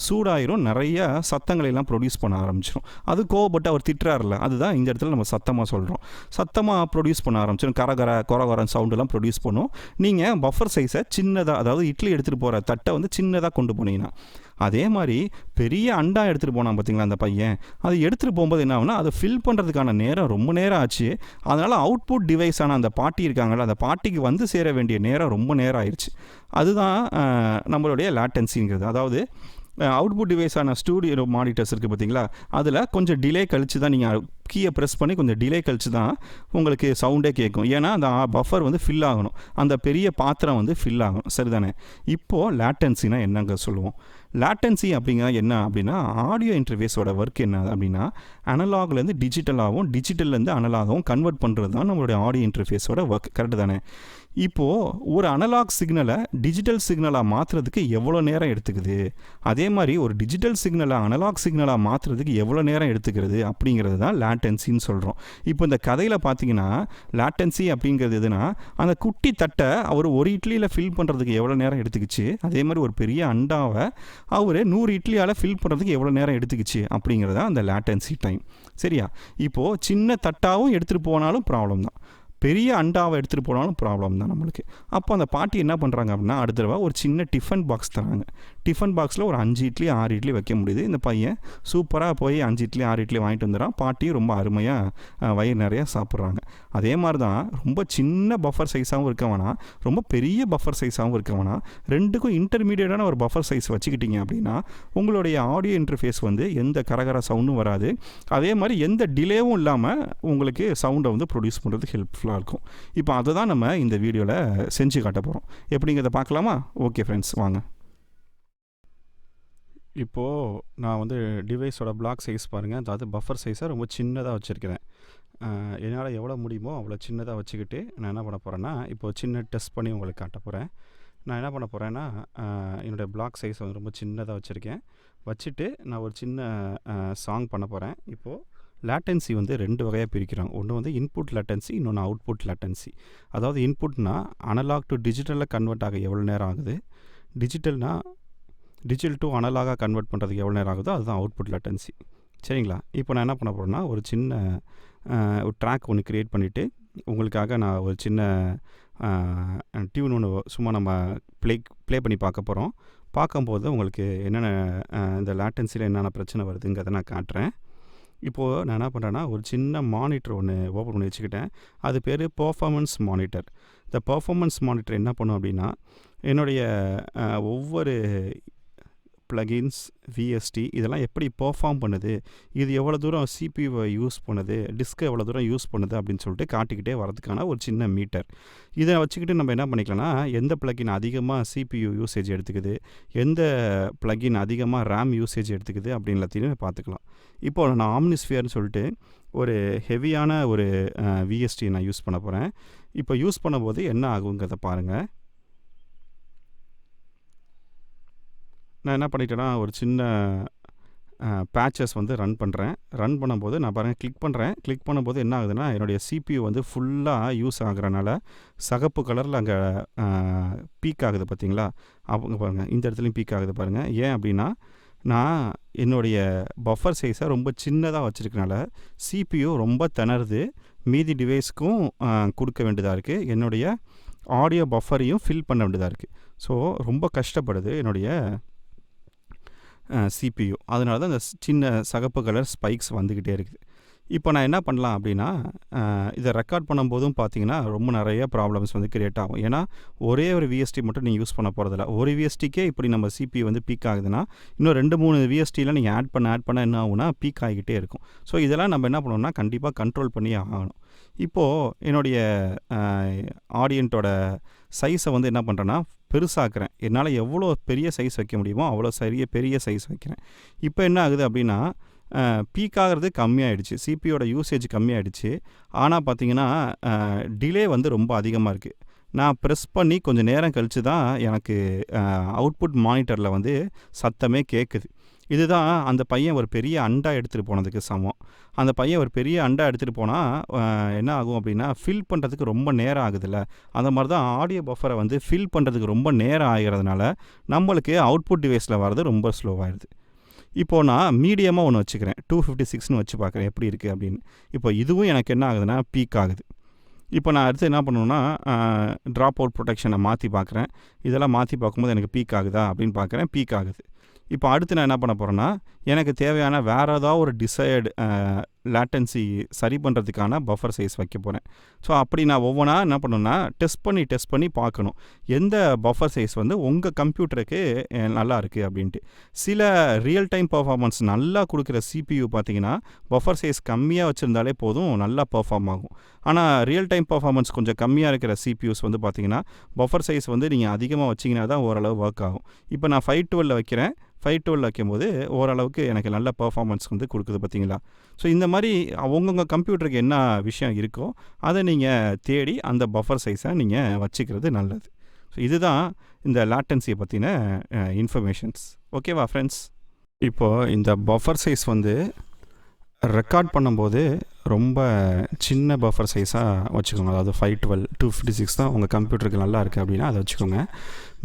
சூடாயிரும், நிறைய சத்தங்களையெல்லாம் ப்ரொடியூஸ் பண்ண ஆரம்பிச்சிடும். அது கோவப்பட்டு அவர் திட்டுறாருல, அதுதான் இந்த இடத்துல நம்ம சத்தமாக சொல்கிறோம். சத்தமாக ப்ரொடியூஸ் பண்ண ஆரம்பிச்சிடும், கொரகொரன் சவுண்டெல்லாம் ப்ரொடியூஸ் பண்ணும். நீங்கள் பஃபர் சைஸை சின்னதாக, அதாவது இட்லி எடுத்துகிட்டு போகிற தட்டை சின்னதாக கொண்டு போனீங்கன்னா, அதே மாதிரி பெரிய அண்டா எடுத்துகிட்டு போனான் பார்த்தீங்களா அந்த பையன், அது எடுத்துகிட்டு போகும்போது என்ன ஆகுனா அதை ஃபில் பண்ணுறதுக்கான நேரம் ரொம்ப நேரம் ஆச்சு. அதனால் அவுட்புட் டிவைஸான அந்த பாட்டி இருக்காங்களா, அந்த பாட்டிக்கு சேர வேண்டிய நேரம் ரொம்ப நேரம் ஆயிடுச்சு. அதுதான் நம்மளுடைய லேட்டன்சிங்கிறது. அதாவது அவுட்புட் டிவைஸான ஸ்டூடியோ மானிட்டர்ஸ் இருக்குது பார்த்தீங்களா, அதில் கொஞ்சம் டிலே கழித்து தான் நீங்கள் கீயை ப்ரெஸ் பண்ணி கொஞ்சம் டிலே கழித்து தான் உங்களுக்கு சவுண்டே கேட்கும். ஏன்னா அந்த பஃபர் ஃபில் ஆகணும், அந்த பெரிய பாத்திரம் ஃபில் ஆகணும். சரிதானே? இப்போது லேட்டன்சினா என்னங்க சொல்லுவோம். லேட்டன்சி அப்படிங்கிறது என்ன அப்படின்னா, ஆடியோ இன்டர்ஃபேஸோட ஒர்க் என்ன அப்படின்னா, அனலாக்லேருந்து டிஜிட்டலாகவும் டிஜிட்டல்லேருந்து அனலாகவும் கன்வெர்ட் பண்ணுறது தான் நம்மளுடைய ஆடியோ இன்டர்ஃபேஸோட ஒர்க். கரெக்டு தானே? இப்போது ஒரு அனலாக் சிக்னலை டிஜிட்டல் சிக்னலாக மாற்றுறதுக்கு எவ்வளோ நேரம் எடுத்துக்குது, அதே மாதிரி ஒரு டிஜிட்டல் சிக்னலை அனலாக் சிக்னலாக மாற்றுறதுக்கு எவ்வளோ நேரம் எடுத்துக்கிறது அப்படிங்கிறது தான் லேட்டன்சின்னு சொல்கிறோம். இப்போ இந்த கதையில் பார்த்தீங்கன்னா லேட்டன்சி அப்படிங்கிறது எதுனா, அந்த குட்டி தட்டை அவர் ஒரு இட்லியில் ஃபில் பண்ணுறதுக்கு எவ்வளோ நேரம் எடுத்துக்கிச்சு, அதே மாதிரி ஒரு பெரிய அண்டாவை அவர் 100 இட்லியால் ஃபில் பண்ணுறதுக்கு எவ்வளோ நேரம் எடுத்துக்கிச்சு அப்படிங்கிறதா அந்த லேட்டன்சி டைம். சரியா? இப்போது சின்ன தட்டாகவும் எடுத்துகிட்டு போனாலும் ப்ராப்ளம் தான், பெரிய அண்டாவை எடுத்துகிட்டு போனாலும் ப்ராப்ளம் தான் நம்மளுக்கு. அப்போ அந்த பாட்டி என்ன பண்ணுறாங்க அப்படின்னா, அடுத்த தடவை ஒரு சின்ன டிஃபன் பாக்ஸ் தராங்க. டிஃபன் பாக்ஸில் ஒரு 5 இட்லி 6 இட்லி வைக்க முடியுது. இந்த பையன் சூப்பராக போய் 5 இட்லி 6 இட்லி வாங்கிட்டு வந்துடுறான். பாட்டியும் ரொம்ப அருமையாக வயிறு நிறையா சாப்பிட்றாங்க. அதே மாதிரி தான் ரொம்ப சின்ன பஃபர் சைஸாகவும் இருக்க வேணாம், ரொம்ப பெரிய பஃபர் சைஸாகவும் இருக்க வேணாம், ரெண்டுக்கும் இன்டர்மீடியட்டான ஒரு பஃபர் சைஸ் வச்சுக்கிட்டீங்க அப்படின்னா உங்களுடைய ஆடியோ இன்டர்ஃபேஸ் எந்த கரகர சவுண்டும் வராது, அதே மாதிரி எந்த டிலேவும் இல்லாமல் உங்களுக்கு சவுண்டை ப்ரொடியூஸ் பண்ணுறதுக்கு ஹெல்ப்ஃபுல்லாக இருக்கும். இப்போ அதை தான் நம்ம இந்த வீடியோவில் செஞ்சு காட்ட போகிறோம். எப்படிங்கிறத பார்க்கலாமா? ஓகே ஃப்ரெண்ட்ஸ், வாங்க. இப்போது நான் டிவைஸோட பிளாக் சைஸ் பாருங்கள், அதாவது பஃபர் சைஸை ரொம்ப சின்னதாக வச்சுருக்கிறேன். என்னால் எவ்வளோ முடியுமோ அவ்வளோ சின்னதாக வச்சுக்கிட்டு நான் என்ன பண்ண போகிறேன்னா, இப்போது சின்ன டெஸ்ட் பண்ணி உங்களுக்கு காட்ட போகிறேன். நான் என்ன பண்ண போகிறேன்னா, என்னுடைய பிளாக் சைஸ் ரொம்ப சின்னதாக வச்சுருக்கேன். வச்சுட்டு நான் ஒரு சின்ன சாங் பண்ண போகிறேன். இப்போது லேட்டன்சி 2 வகையாக பிரிக்கிறாங்க. ஒன்று இன்புட் லேட்டன்சி, இன்னொன்று அவுட்புட் லேட்டன்சி. அதாவது இன்புட்னா அனலாக் டு டிஜிட்டலில் கன்வெர்ட் ஆக எவ்வளோ நேரம் ஆகுது, டிஜிட்டல் டு அனலாகாக கன்வெர்ட் பண்ணுறதுக்கு எவ்வளோ நேரம் ஆகுதோ அதுதான் அவுட்புட் லேட்டன்சி. சரிங்களா? இப்போ நான் என்ன பண்ண போகிறேன்னா, ஒரு சின்ன ஒரு ட்ராக் ஒன்று க்ரியேட் பண்ணிவிட்டு உங்களுக்காக நான் ஒரு சின்ன டியூன் ஒன்று சும்மா நம்ம ப்ளே பண்ணி பார்க்க போகிறோம். பார்க்கும்போது உங்களுக்கு என்னென்ன இந்த லேட்டன்சியில் என்னென்ன பிரச்சனை வருதுங்கிறத நான் காட்டுறேன். இப்போது நான் என்ன பண்ணுறேன்னா ஒரு சின்ன மானிட்டர் ஒன்று ஓப்பன் பண்ணி வச்சுக்கிட்டேன். அது பேர் பெர்ஃபார்மன்ஸ் மானிட்டர். இந்த பெர்ஃபார்மன்ஸ் மானிட்டர் என்ன பண்ணும் அப்படின்னா என்னுடைய ஒவ்வொரு ப்ளகின்ஸ், விஎஸ்டி இதெல்லாம் எப்படி பெர்ஃபார்ம் பண்ணுது, இது எவ்வளோ தூரம் சிபியூவை யூஸ் பண்ணுது, டிஸ்கை எவ்வளோ தூரம் யூஸ் பண்ணுது அப்படின்னு சொல்லிட்டு காட்டிக்கிட்டே வரதுக்கான ஒரு சின்ன மீட்டர். இதை வச்சுக்கிட்டு நம்ம என்ன பண்ணிக்கலாம்னா எந்த ப்ளகின் அதிகமாக சிபியூ யூசேஜ் எடுத்துக்குது, எந்த ப்ளகின் அதிகமாக ரேம் யூசேஜ் எடுத்துக்குது அப்படின்னு எல்லாத்தையும் பார்த்துக்கலாம். இப்போது நான் ஆம்னிஸ்ஃபியர்னு சொல்லிட்டு ஒரு ஹெவியான ஒரு விஎஸ்டி நான் யூஸ் பண்ண போகிறேன். இப்போ யூஸ் பண்ணும்போது என்ன ஆகுங்கிறத பாருங்கள். நான் என்ன பண்ணிட்டேன்னா ஒரு சின்ன பேட்சஸ் வந்து ரன் பண்ணுறேன். ரன் பண்ணும்போது நான் பாருங்கள் கிளிக் பண்ணும்போது என்ன ஆகுதுன்னா என்னுடைய சிபியூ வந்து ஃபுல்லாக யூஸ் ஆகுறனால சகப்பு கலரில் அங்கே பீக் ஆகுது பார்த்தீங்களா? அவங்க பாருங்கள் இந்த இடத்துலையும் பீக் ஆகுது பாருங்கள். ஏன் அப்படின்னா நான் என்னுடைய பஃபர் சைஸை ரொம்ப சின்னதாக வச்சுருக்கனால சிபியூ ரொம்ப திணறுது. மீதி டிவைஸ்க்கும் கொடுக்க வேண்டியதாக இருக்குது. என்னுடைய ஆடியோ பஃபரையும் ஃபில் பண்ண வேண்டியதாக இருக்குது. ஸோ ரொம்ப கஷ்டப்படுது என்னுடைய சிபியூ. அதனால தான் இந்த சின்ன சகப்பு கலர் ஸ்பைக்ஸ் வந்துக்கிட்டே இருக்குது. இப்போ நான் என்ன பண்ணலாம் அப்படின்னா இதை ரெக்கார்ட் பண்ணும்போதும் பார்த்தீங்கன்னா ரொம்ப நிறைய ப்ராப்ளம்ஸ் வந்து கிரியேட் ஆகும். ஏன்னா ஒரே ஒரு விஎஸ்டி மட்டும் நீங்கள் யூஸ் பண்ண போகிறதில்ல. ஒரு விஎஸ்டிக்கே இப்படி நம்ம சிபியூ வந்து பீக் ஆகுதுன்னா இன்னும் 2-3 விஎஸ்டியில் நீங்கள் ஆட் பண்ண என்ன ஆகுனா பீக் ஆகிக்கிட்டே இருக்கும். ஸோ இதெல்லாம் நம்ம என்ன பண்ணணும்னா கண்டிப்பாக கண்ட்ரோல் பண்ணி ஆகணும். இப்போது என்னுடைய ஆடியன்ட்டோட சைஸை வந்து என்ன பண்ணுறேன்னா பெருசாக்குறேன். என்னால் எவ்வளோ பெரிய சைஸ் வைக்க முடியுமோ அவ்வளோ பெரிய சைஸ் வைக்கிறேன். இப்போ என்ன ஆகுது அப்படின்னா பீக் ஆகிறது கம்மியாகிடுச்சு, சிபியோட யூசேஜ் கம்மியாகிடுச்சு. ஆனால் பார்த்தீங்கன்னா டிலே வந்து ரொம்ப அதிகமாக இருக்குது. நான் ப்ரெஸ் பண்ணி கொஞ்சம் நேரம் கழித்து தான் எனக்கு அவுட்புட் மானிட்டரில் வந்து சத்தமே கேட்குது. இதுதான் அந்த பையன் ஒரு பெரிய அண்டா எடுத்துகிட்டு போனதுக்கு சமம். அந்த பையன் ஒரு பெரிய அண்டா எடுத்துகிட்டு போனால் என்ன ஆகும் அப்படின்னா ஃபில் பண்ணுறதுக்கு ரொம்ப நேரம் ஆகுதுல்ல. அந்த மாதிரி தான் ஆடியோ பஃபரை வந்து ஃபில் பண்ணுறதுக்கு ரொம்ப நேரம் ஆகிறதுனால நம்மளுக்கு அவுட்புட் டிவைஸில் வர்றது ரொம்ப ஸ்லோவாகிடுது. இப்போது நான் மீடியமாக ஒன்று வச்சுக்கிறேன், 256ன்னு வச்சு பார்க்குறேன் எப்படி இருக்குது அப்படின்னு. இப்போ இதுவும் எனக்கு என்ன ஆகுதுன்னா பீக் ஆகுது. இப்போ நான் அடுத்து என்ன பண்ணுவேன்னா ட்ராப் அவுட் ப்ரொடெக்ஷனை மாற்றி பார்க்குறேன். இதெல்லாம் மாற்றி பார்க்கும்போது எனக்கு பீக் ஆகுதா அப்படின்னு பார்க்குறேன், பீக் ஆகுது. இப்போ அடுத்து நான் என்ன பண்ண போகிறேன்னா எனக்கு தேவையான வேறு ஏதாவது ஒரு டிசைர்டு லேட்டன்சி சரி பண்ணுறதுக்கான பஃபர் சைஸ் வைக்க போகிறேன். ஸோ அப்படி நான் ஒவ்வொன்றா என்ன பண்ணணுன்னா டெஸ்ட் பண்ணி பார்க்கணும் எந்த பஃபர் சைஸ் வந்து உங்கள் கம்ப்யூட்டருக்கு நல்லா இருக்குது அப்படின்ட்டு. சில ரியல் டைம் பர்ஃபார்மன்ஸ் நல்லா கொடுக்குற சிபியூ பார்த்தீங்கன்னா பஃபர் சைஸ் கம்மியாக வச்சுருந்தாலே போதும், நல்லா பர்ஃபார்ம் ஆகும். ஆனால் ரியல் டைம் பர்ஃபார்மன்ஸ் கொஞ்சம் கம்மியாக இருக்கிற சிபியூஸ் வந்து பார்த்தீங்கன்னா பஃபர் சைஸ் வந்து நீங்கள் அதிகமாக வச்சிங்கன்னா தான் ஓரளவு ஒர்க் ஆகும். இப்போ நான் 512 வைக்கிறேன். 512 வைக்கும்போது ஓரளவுக்கு எனக்கு நல்ல பர்ஃபார்மன்ஸ் வந்து கொடுக்குது பார்த்தீங்களா? ஸோ இந்த மாதிரி அவங்கவுங்க கம்ப்யூட்டருக்கு என்ன விஷயம் இருக்கோ அதை நீங்கள் தேடி அந்த பஃபர் சைஸை நீங்கள் வச்சுக்கிறது நல்லது. ஸோ இதுதான் இந்த லேட்டன்சியை பற்றின இன்ஃபர்மேஷன்ஸ். ஓகேவா ஃப்ரெண்ட்ஸ்? இப்போது இந்த பஃபர் சைஸ் வந்து ரெக்கார்ட் பண்ணும்போது ரொம்ப சின்ன பஃபர் சைஸாக வச்சுக்கோங்க. அதாவது 512, 256 தான் உங்கள் கம்ப்யூட்டருக்கு நல்லா இருக்குது அப்படின்னா அதை வச்சுக்கோங்க.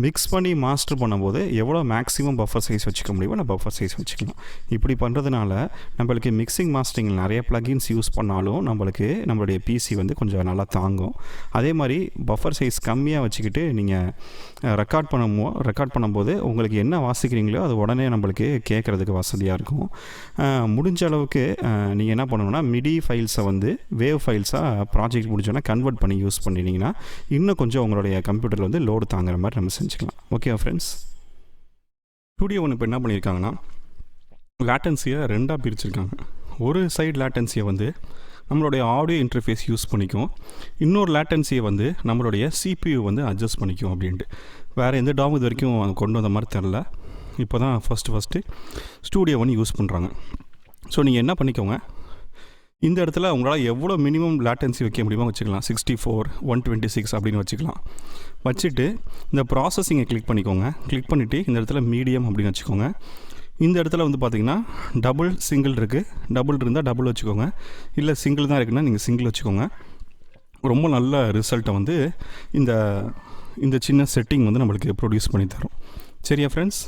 மிக்ஸ் பண்ணி மாஸ்டர் பண்ணும்போது எவ்வளோ மேக்ஸிமம் பஃபர் சைஸ் வச்சுக்க முடியுமோ நான் பஃபர் சைஸ் வச்சுக்கலாம். இப்படி பண்ணுறதுனால நம்மளுக்கு மிக்சிங் மாஸ்டரிங்கில் நிறைய ப்ளகின்ஸ் யூஸ் பண்ணாலும் நம்மளுடைய பிசி வந்து கொஞ்சம் நல்லா தாங்கும். அதே மாதிரி பஃபர் சைஸ் கம்மியாக வச்சுக்கிட்டு நீங்கள் ரெக்கார்ட் பண்ணும்போது உங்களுக்கு என்ன வாசிக்கிறீங்களோ அது உடனே நம்மளுக்கு கேட்குறதுக்கு வசதியாக இருக்கும். முடிஞ்ச அளவுக்கு நீங்கள் என்ன பண்ணணும்னா மிடி ஃபைல்ஸை வந்து வேவ் ஃபைல்ஸாக ப்ராஜெக்ட் முடிஞ்சோன்னா கன்வெர்ட் பண்ணி யூஸ் பண்ணிட்டீங்கன்னா இன்னும் கொஞ்சம் உங்களுடைய கம்ப்யூட்டரில் வந்து லோடு தாங்குற மாதிரி நம்ம செஞ்சுக்கலாம். ஓகேவா ஃப்ரெண்ட்ஸ்? ஸ்டூடியோ ஒன்று இப்போ என்ன பண்ணியிருக்காங்கன்னா லேட்டன்சியை 2ஆக பிரிச்சிருக்காங்க. ஒரு சைடு லேட்டன்சியை வந்து நம்மளுடைய ஆடியோ இன்டர்ஃபேஸ் யூஸ் பண்ணிக்கும், இன்னொரு லேட்டன்சியை வந்து நம்மளுடைய சிபியூ வந்து அட்ஜஸ்ட் பண்ணிக்கும் அப்படின்ட்டு. வேறு எந்த டாம் இது வரைக்கும் கொண்டு வந்த மாதிரி தெரில. இப்போ தான் ஃபஸ்ட்டு ஸ்டூடியோ ஒன்று யூஸ் பண்ணுறாங்க. ஸோ நீங்கள் என்ன பண்ணிக்கோங்க, இந்த இடத்துல உங்களால் எவ்வளோ மினிமம் லேட்டன்சி வைக்க முடியுமோ வச்சுக்கலாம். 64, 126 அப்படின்னு வச்சுக்கலாம். வச்சுட்டு இந்த ப்ராசஸிங்கை கிளிக் பண்ணிக்கோங்க. கிளிக் பண்ணிவிட்டு இந்த இடத்துல மீடியம் அப்படின்னு வச்சுக்கோங்க. இந்த இடத்துல வந்து பார்த்திங்கன்னா டபுள் சிங்கிள் இருக்குது. டபுள் இருந்தால் டபுள் வச்சுக்கோங்க, இல்லை சிங்கிள் தான் இருக்குன்னா நீங்கள் சிங்கிள் வச்சுக்கோங்க. ரொம்ப நல்ல ரிசல்ட்டை வந்து இந்த சின்ன செட்டிங் வந்து நம்மளுக்கு ப்ரொடியூஸ் பண்ணி தரும். சரியா ஃப்ரெண்ட்ஸ்?